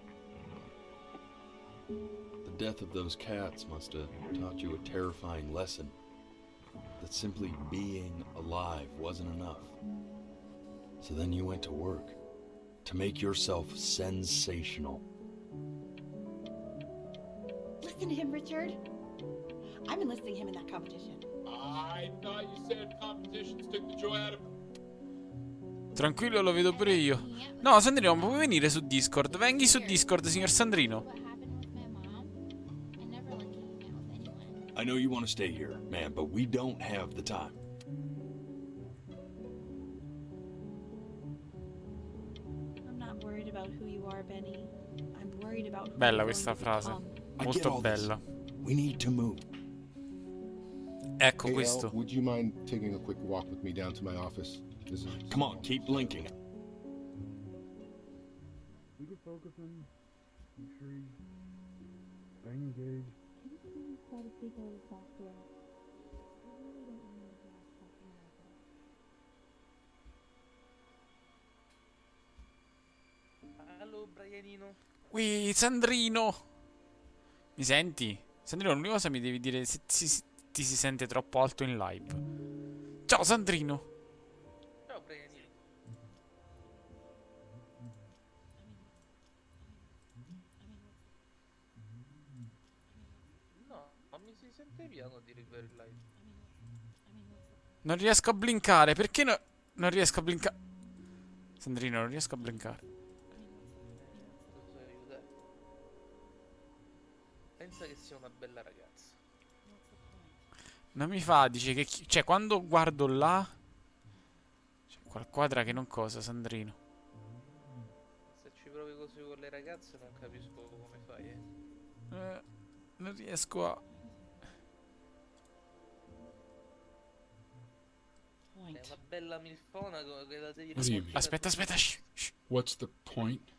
The death of those cats must have taught you a terrifying lesson. That simply being alive wasn't enough. So then you went to work. To make yourself sensational. Listen to him, Richard. I'm enlisting him in that competition. I thought you said competitions took the joy out of... Tranquillo, lo vedo pure io. No, Sandrino, puoi venire su Discord? Venghi su Discord, signor Sandrino. I know you want to stay here, man, but we don't have the time. I'm not worried about who you are, Benny. I'm worried about who Bella you're questa going to frase. become. Molto bella. We need to move. Ecco Hey, questo. Al, would you mind taking a quick walk with me down to my office? Come on, keep blinking. We can focus on tree. Staying engaged. Try to speak a little softer. Allo, Brianino. Ui, Sandrino. Mi senti? Sandrino, l'unica cosa mi devi dire se ti si sente troppo alto in live. Ciao, Sandrino. Ciao, Brianino. No, ma mi si sente piano di rivedere il live. Non riesco a blinkare. Perché no? Non riesco a blinkare. Sandrino, non riesco a blinkare. Posso aiutare? Pensa che sia una bella ragazza. Non mi fa, dice che... Cioè, quando guardo là... C'è qualquadra che non cosa, Sandrino. Se ci provi così con le ragazze non capisco come fai, Non riesco a... È una bella milfona che la devi... What do you mean? Aspetta, aspetta. Shh, shh. What's the point?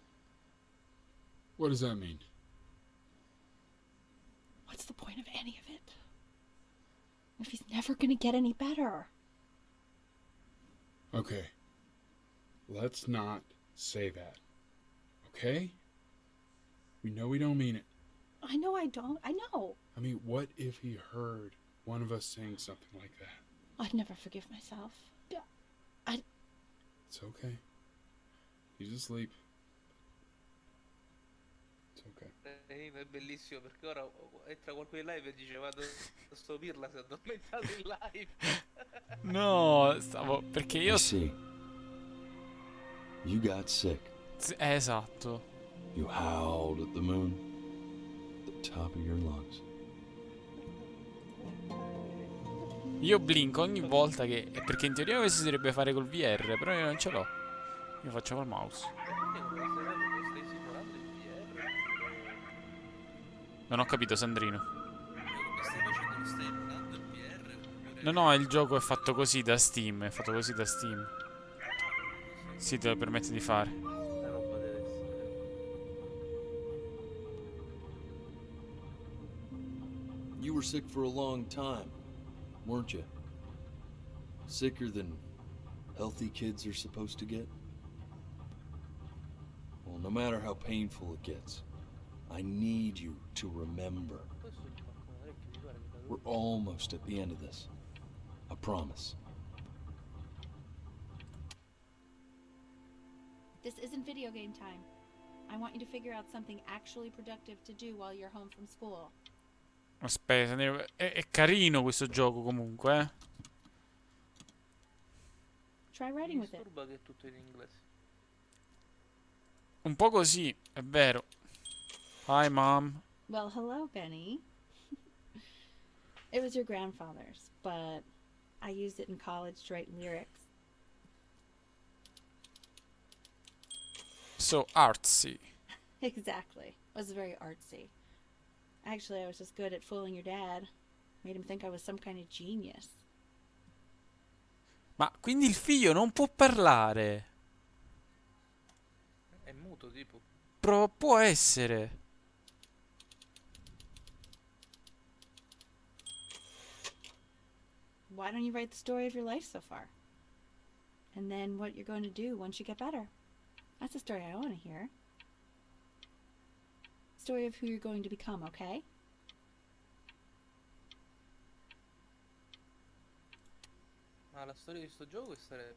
What does that mean? What's the point of any of it? If he's never gonna get any better. Okay. Let's not say that. Okay? We know we don't mean it. I know I don't. I know. I mean, what if he heard one of us saying something like that? I'd never forgive myself. It's okay. He's asleep. It's okay. È bellissimo perché ora entra qualcuno in live e dice vado a sto pirla si è addormentato in live. No, stavo... perché io... I see. You got sick. Esatto. You howled at the moon. At the top of your lungs. Io blinco ogni volta che... Perché in teoria questo si dovrebbe fare col VR, però io non ce l'ho. Io faccio col mouse. Non ho capito, Sandrino. No, il gioco è fatto così da Steam. È fatto così da Steam. Sì, te lo permette di fare. You were sick for a long time, weren't you? Sicker than healthy kids are supposed to get? Well, no matter how painful it gets, I need you to remember. We're almost at the end of this. I promise. This isn't video game time. I want you to figure out something actually productive to do while you're home from school. Aspetta, è carino questo gioco comunque, eh. Try writing with it. Disturba che è tutto in inglese. Un po' così, è vero. Hi, Mom. Well, hello, Benny. It was your grandfather's, but I used it in college to write lyrics. So artsy. Exactly. It was very artsy. Actually, I was just good at fooling your dad. Made him think I was some kind of genius. Ma quindi il figlio non può parlare? È muto tipo. Può essere. Why don't you write the story of your life so far? And then what you're going to do once you get better. That's the story I want to hear. Story of who you're going to become, okay? Ma la storia di sto gioco sarebbe...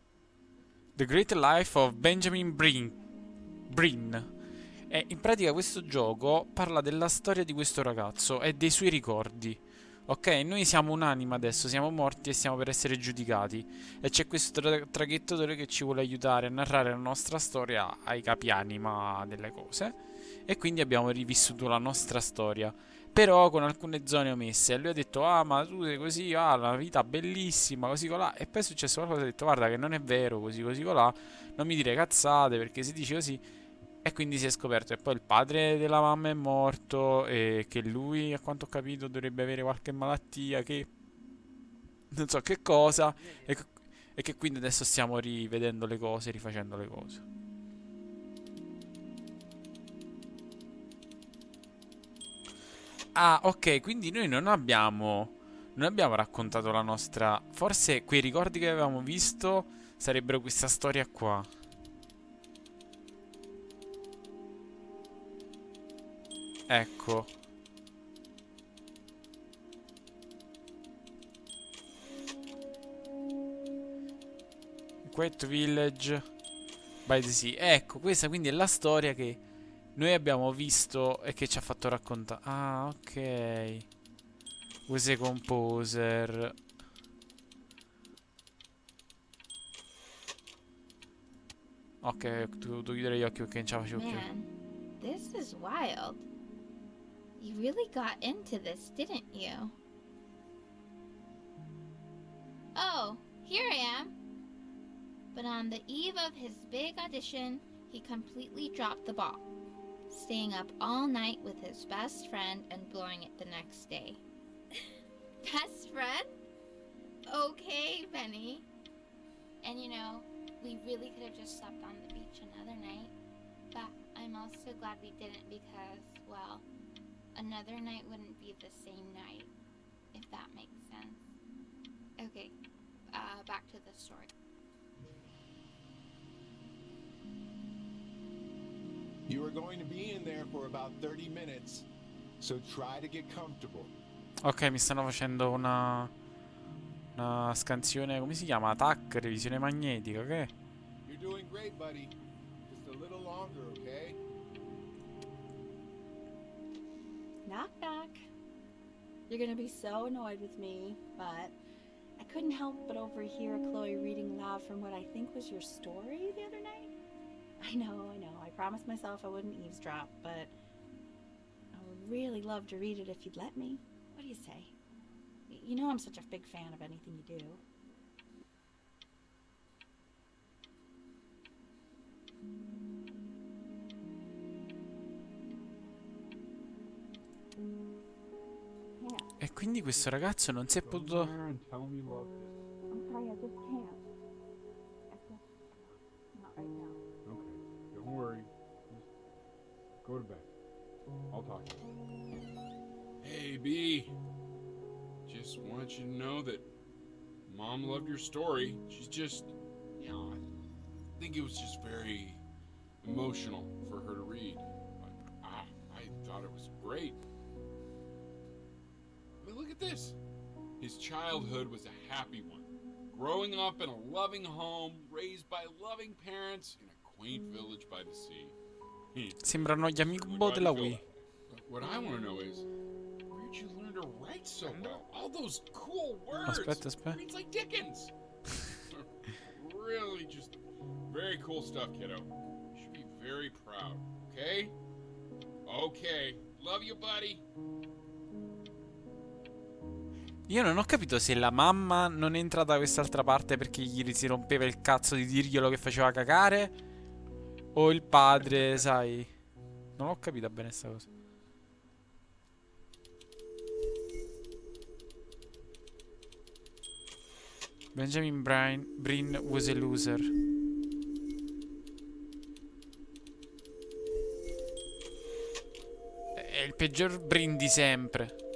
The Great Life of Benjamin Brin. E in pratica questo gioco parla della storia di questo ragazzo e dei suoi ricordi. Ok, noi siamo un'anima adesso, siamo morti e stiamo per essere giudicati. E c'è questo traghettatore che ci vuole aiutare a narrare la nostra storia ai capianima delle cose. E quindi abbiamo rivissuto la nostra storia, però con alcune zone omesse. E lui ha detto, ah, ma tu sei così, ah, la vita bellissima, così colà. E poi è successo qualcosa, ha detto, guarda che non è vero, così colà. Non mi dire cazzate, perché se dici così... E quindi si è scoperto che poi il padre della mamma è morto e che lui, a quanto ho capito, dovrebbe avere qualche malattia, che non so che cosa, e che quindi adesso stiamo rivedendo le cose, rifacendo le cose. Ah, ok, quindi noi non abbiamo raccontato la nostra... Forse quei ricordi che avevamo visto sarebbero questa storia qua. Ecco. Quiet Village by the Sea. Ecco, questa quindi è la storia che noi abbiamo visto e che ci ha fatto raccontare. Ah, ok. Who's a composer. Ok, tu chiudere gli occhi perché non ce la facevo più. Man, this is wild. You really got into this, didn't you? Oh, here I am. But on the eve of his big audition, he completely dropped the ball, staying up all night with his best friend and blowing it the next day. Best friend? Okay, Benny. And you know, we really could have just slept on the beach another night, but I'm also glad we didn't because, well, another night wouldn't be the same night, if that makes sense. Okay, back to the story. You are going to be in there for about 30 minutes, so try to get comfortable. Ok, mi stanno facendo Una scansione, come si chiama? TAC, revisione magnetica, che è? You're doing great, buddy. Just a little longer, okay? Knock, knock. You're gonna be so annoyed with me, but I couldn't help but overhear Chloe reading aloud from what I think was your story the other night. I know. I promised myself I wouldn't eavesdrop, but I would really love to read it if you'd let me. What do you say? You know I'm such a big fan of anything you do. E quindi questo ragazzo non si è potuto... I'm sorry, I just can't. Not right now. Okay, don't worry. Just go to bed. I'll talk to you. Hey, B. Just wanted you to know that Mom loved your story. She's just, you know, I think it was just very emotional for her to read. I thought it was great. I mean, look at this. His childhood was a happy one. Growing up in a loving home, raised by loving parents in a quaint village by the sea. Sembrano gli amiibo della Wii. What I want to know is, where'd you learn to write so well? All those cool words. Aspetta. Reads like Dickens. Really, just very cool stuff, kiddo. You should be very proud. Okay? Okay. Love you, buddy. Io non ho capito se la mamma non è entrata da quest'altra parte perché gli si rompeva il cazzo di dirglielo che faceva cagare, o il padre, sai. Non ho capito bene sta cosa. Benjamin Brin was a loser. È il peggior Brin di sempre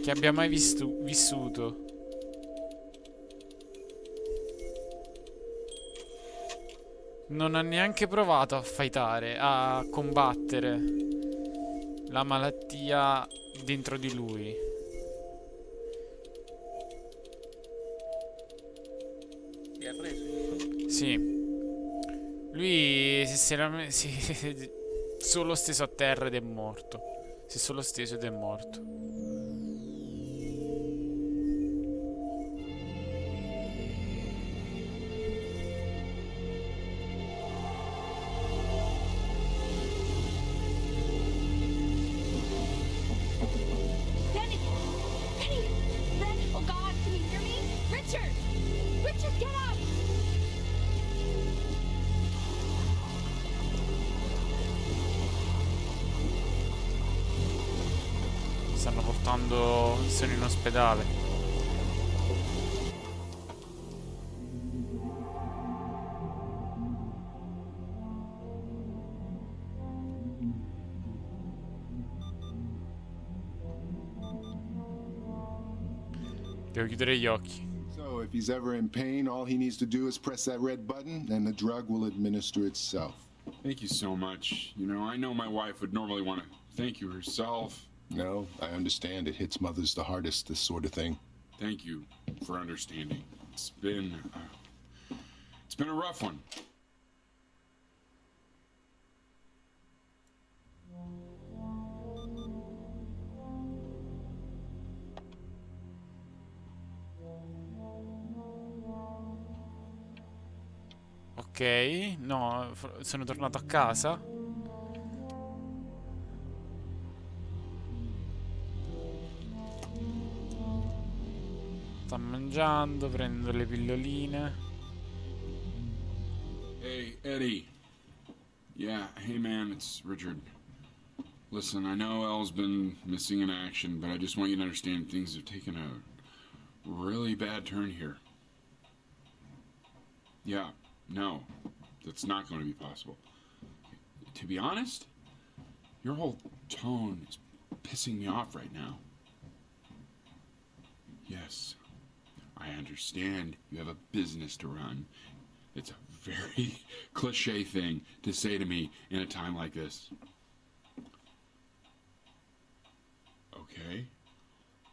che abbia mai vissuto. Non ha neanche provato a fightare, a combattere la malattia dentro di lui. Si è arreso. Sì. Lui si è solo steso a terra ed è morto. Si è solo steso ed è morto. Penny! Penny! Ben! Oh God, can you hear me? Richard! Richard, get up! Stanno portando... Sono in ospedale. Devo chiudere gli occhi. So if he's ever in pain, all he needs to do is press that red button and the drug will administer itself. Thank you so much. You know, I know my wife would normally want to thank you herself. No, I understand. It hits mothers the hardest, this sort of thing. Thank you for understanding. It's been a rough one. Ok, no, sono tornato a casa. Sta mangiando, prendo le pilloline. Hey, Eddie. Yeah, hey man, it's Richard. Listen, I know Elle's been missing in action, but I just want you to understand things have taken a really bad turn here. Yeah, no, that's not going to be possible. To be honest, your whole tone is pissing me off right now. Yes, I understand you have a business to run. It's a very cliche thing to say to me in a time like this. Okay.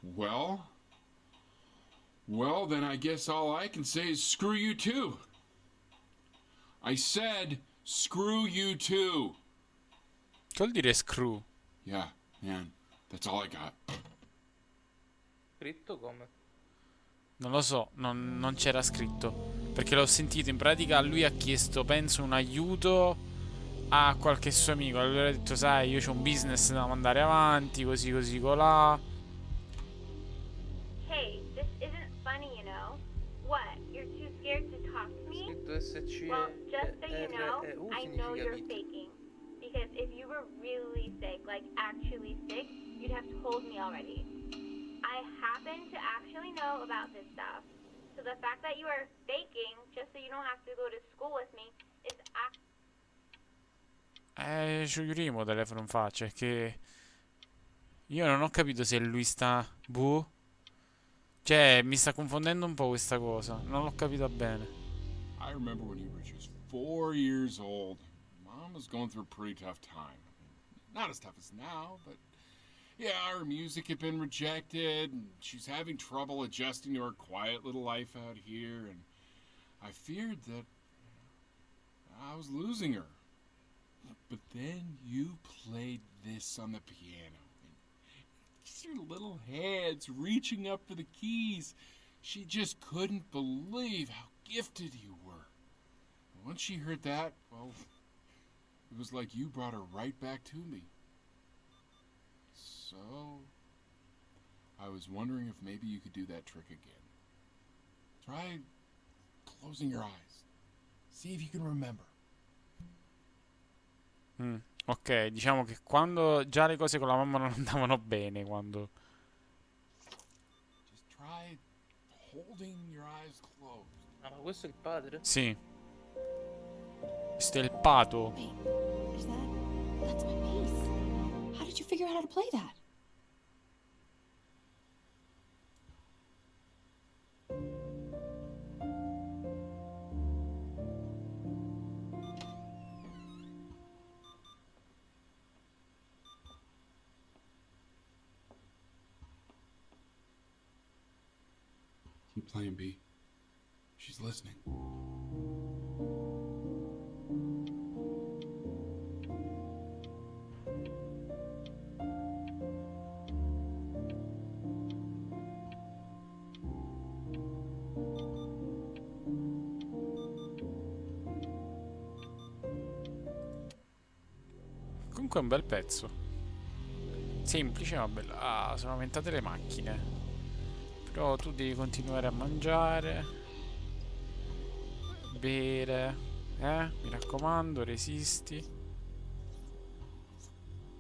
Well, Well, then I guess all I can say is screw you too. I said screw you too. Che vuol dire screw? Yeah, man, that's all I got. Scritto come? Non lo so, non c'era scritto. Perché l'ho sentito, in pratica lui ha chiesto, penso, un aiuto a qualche suo amico. Allora ha detto, sai, io c'ho un business da mandare avanti, così così colà. Hey, this isn't funny, you know. What? You're too scared to talk to me? Scritto SC Well, just so you know, I know significa you're vita. faking. Because if you were really sick, like actually sick, you'd have told me already. I happen to actually know about this stuff. So the fact that you are faking, just so you don't have to go to school with me, is Ci chiudiamo telefono in faccia, è che io non ho capito se lui sta... Boh. Cioè, mi sta confondendo un po' questa cosa. Non l'ho capita bene. I remember when you were just 4 years old. Mom was going through a pretty tough time. Not as tough as now, but yeah, her music had been rejected, and she's having trouble adjusting to her quiet little life out here, and I feared that I was losing her. But then you played this on the piano. And just your little hands reaching up for the keys. She just couldn't believe how gifted you were. And once she heard that, well, it was like you brought her right back to me. So, I was wondering if maybe you could do that trick again. Try closing your eyes. See if you can remember. Ok, diciamo che quando già le cose con la mamma non andavano bene, quando... Just try holding your eyes closed. Ah, ma questo è il padre? Sì. Questo è il pato. Is that? That's my bass. How did you figure out how to play that? Keep playing, B. She's listening. Comunque è un bel pezzo. Semplice ma bello. Ah, sono aumentate le macchine. Però tu devi continuare a mangiare, bere, mi raccomando, resisti.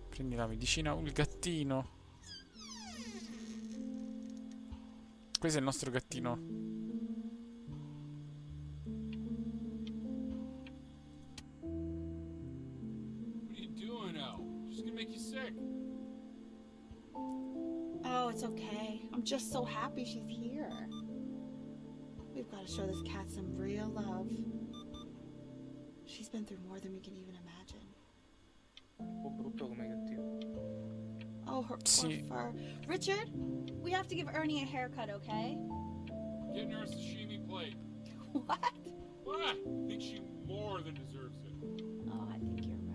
Prendi la medicina, il gattino. Questo è il nostro gattino. What are you doing, Elle? She's gonna make you sick. Oh, it's okay. I'm just so happy she's here. We've got to show this cat some real love. She's been through more than we can even imagine. Un po' brutto come gattino. Oh, her poor Sì. fur. Richard, we have to give Ernie a haircut, okay? Getting her a sashimi plate. What? What? I think she more than deserves it. Oh, I think you're right.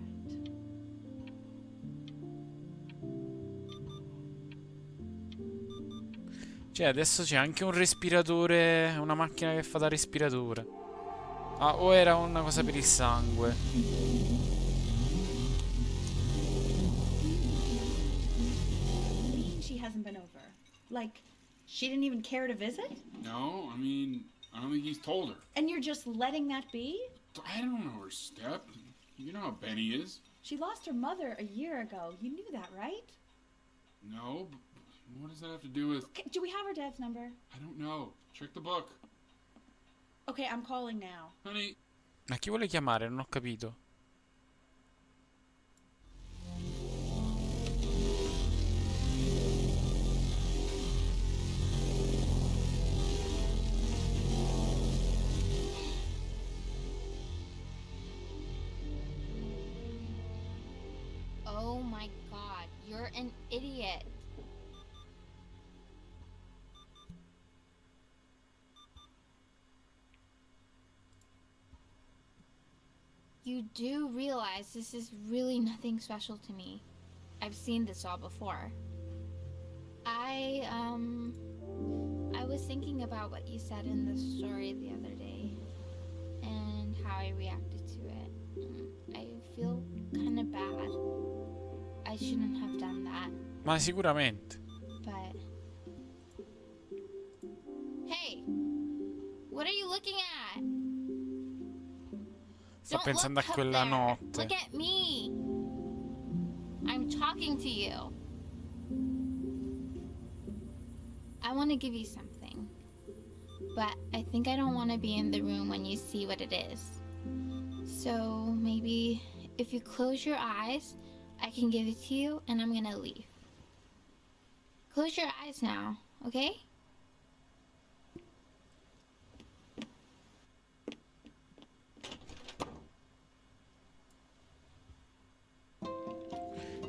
Cioè, adesso c'è anche un respiratore, una macchina che fa da respiratore. Ah, o era una cosa per il sangue? She hasn't been over. Like, she didn't even care to visit? No, I mean, I don't think he's told her. And you're just letting that be? I don't know her step. You know how Benny is. She lost her mother a year ago. You knew that, right? No, but what does that have to do with... Okay, do we have her dad's number? I don't know. Check the book. Okay, I'm calling now. Honey. Ma chi vuole chiamare? Non ho capito. Oh my god, you're an idiot. you do realize this is really nothing special to me. I've seen this all before. I was thinking about what you said in the story the other day and how I reacted to it. I feel kind of bad. I shouldn't have done that. Ma sicuramente. But hey, what are you looking at? Sta Don't pensando a look up quella there. notte. Look at me. I'm talking to you. I want to give you something, but I think I don't want to be in the room when you see what it is. So maybe if you close your eyes, I can give it to you and I'm gonna leave. Close your eyes now, okay?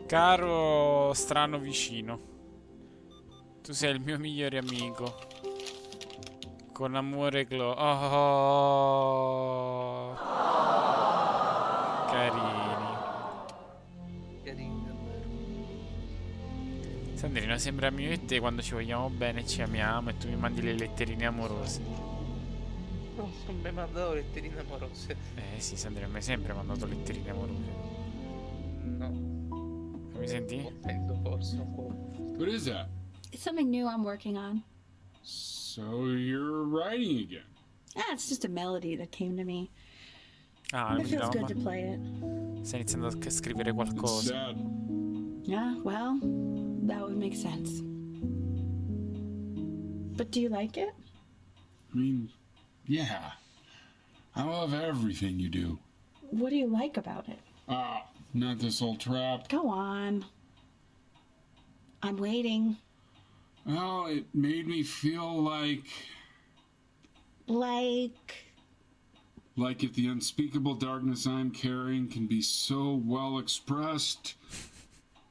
Caro strano vicino, tu sei il mio migliore amico. Con amore Oh, carini. Carini, davvero. Sandrino, sembra mio e te quando ci vogliamo bene e ci amiamo e tu mi mandi le letterine amorose. Non mi mandato letterine amorose. Sì, Sandrino, mi hai sempre mandato letterine amorose. No. Mi senti? Forse un po'. What is that? It's something new I'm working on. So you're writing again? It's just a melody that came to me. Ah, It feels good to play it. stai iniziando a scrivere qualcosa. Sad. Yeah, well, that would make sense. But do you like it? I mean, yeah. I love everything you do. What do you like about it? Not this old trap. Go on. I'm waiting. Well, it made me feel like if the unspeakable darkness I'm carrying can be so well expressed,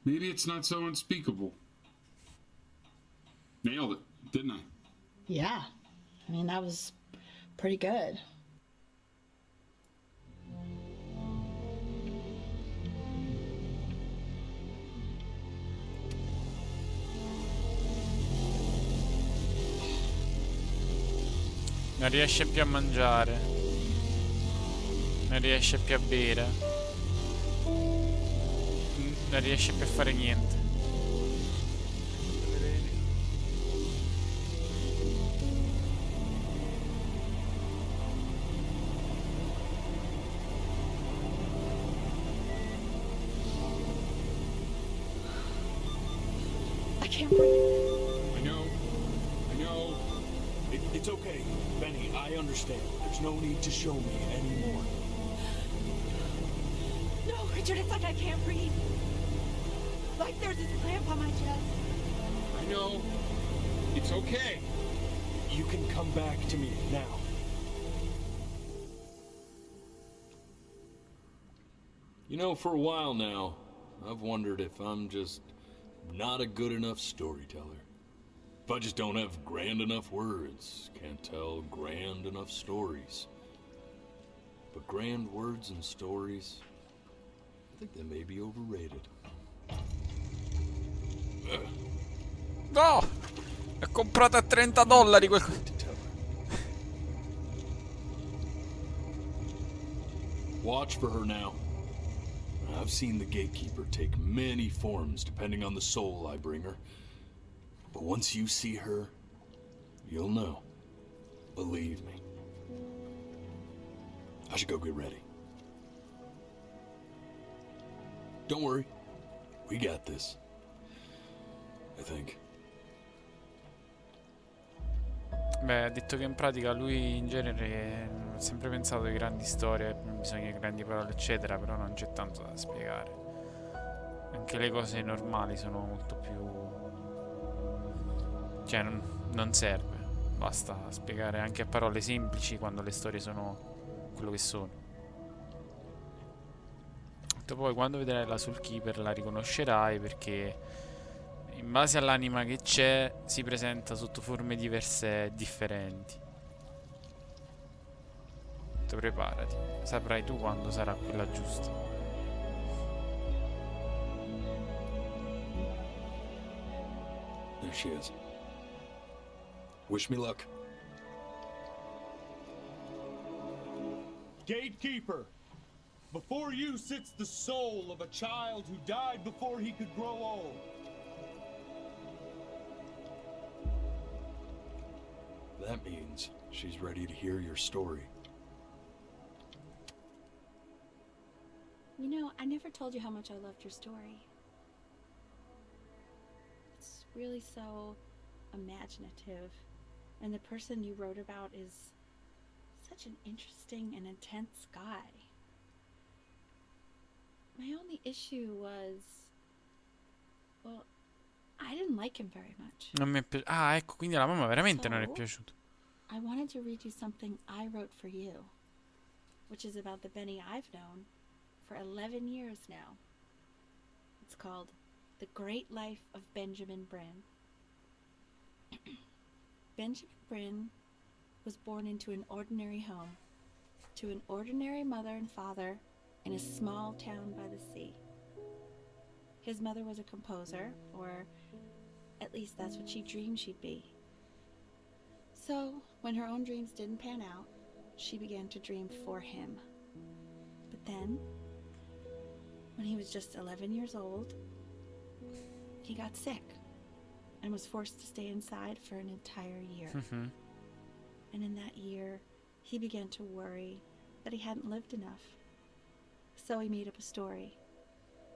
maybe it's not so unspeakable. Nailed it, didn't I? Yeah. I mean, that was pretty good. Non riesce più a mangiare. Non riesce più a bere. Non riesce più a fare niente. I can't breathe. I know. It's okay, Benny. I understand. There's no need to show me anymore. No, Richard, it's like I can't breathe. Like there's this clamp on my chest. I know. It's okay. You can come back to me now. You know, for a while now, I've wondered if I'm just not a good enough storyteller. If I just don't have grand enough words, can't tell grand enough stories. But grand words and stories, I think they may be overrated. No! L'ho comprato a $30 quel... Watch for her now. I've seen the gatekeeper take many forms depending on the soul I bring her. But once you see her, you'll know. Believe me. I should go get ready. Don't worry. We got this. I think. Beh, ha detto che in pratica lui in genere ha sempre pensato di grandi storie, bisogna di grandi parole eccetera, però non c'è tanto da spiegare. Anche le cose normali sono molto più... Cioè non serve, basta spiegare anche a parole semplici quando le storie sono quello che sono. E poi quando vedrai la Soul Keeper la riconoscerai perché in base all'anima che c'è si presenta sotto forme diverse e differenti. Perfetto, preparati. Saprai tu quando sarà quella giusta. There she is. Wish me luck. Gatekeeper, before you sits the soul of a child who died before he could grow old. That means she's ready to hear your story. You know, I never told you how much I loved your story. It's really so imaginative, and the person you wrote about is such an interesting and intense guy. My only issue was, well, I didn't like him very much. Non mi è piaciuto. Ah, ecco, quindi alla mamma veramente non è So, piaciuto. I wanted to read you something I wrote for you, which is about the Benny I've known for 11 years now. It's called The Great Life of Benjamin Bryn. Benjamin Bryn was born into an ordinary home, to an ordinary mother and father in a small town by the sea. His mother was a composer, or at least that's what she dreamed she'd be. So, when her own dreams didn't pan out, she began to dream for him. But then, when he was just 11 years old, he got sick and was forced to stay inside for an entire year. And in that year, he began to worry that he hadn't lived enough. So he made up a story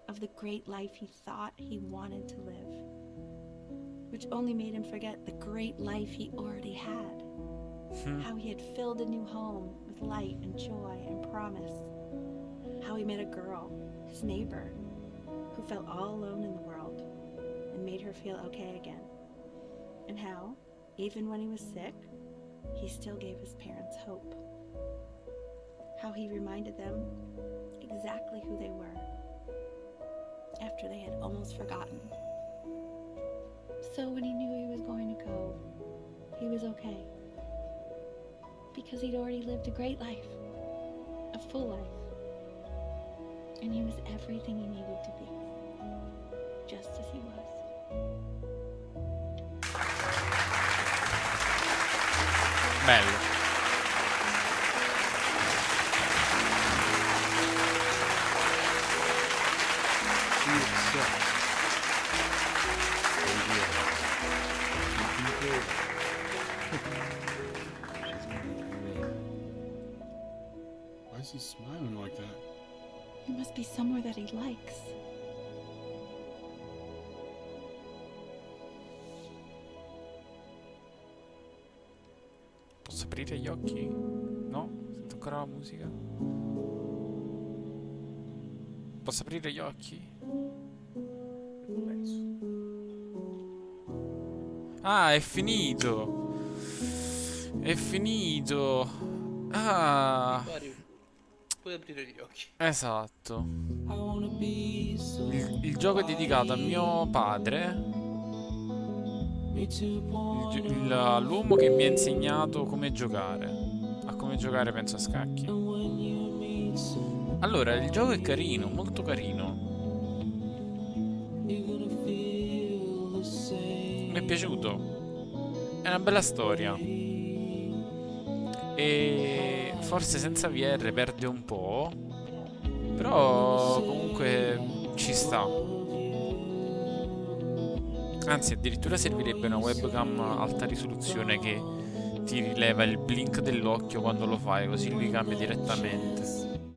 of the great life he thought he wanted to live, which only made him forget the great life he already had. How he had filled a new home with light and joy and promise. How he met a girl, his neighbor, who felt all alone in the world and made her feel okay again. And how, even when he was sick, he still gave his parents hope. How he reminded them exactly who they were after they had almost forgotten. So when he knew he was going to go, he was okay. Because he'd already lived a great life, a full life. And he was everything he needed to be, just as he was. Bello. Why is he smiling like that? He must be somewhere that he likes. Posso aprire gli occhi? No? Sento ancora la musica? Posso aprire gli occhi? Ah, è finito! È finito! Ah! Puoi aprire gli occhi. Esatto. Il gioco è dedicato a mio padre, l'uomo che mi ha insegnato come giocare. A come giocare, penso, a scacchi. Allora, il gioco è carino, molto carino. Mi è piaciuto. È una bella storia. E forse senza VR perde un po', però comunque ci sta. Anzi, addirittura servirebbe una webcam alta risoluzione che ti rileva il blink dell'occhio quando lo fai, così lui cambia direttamente.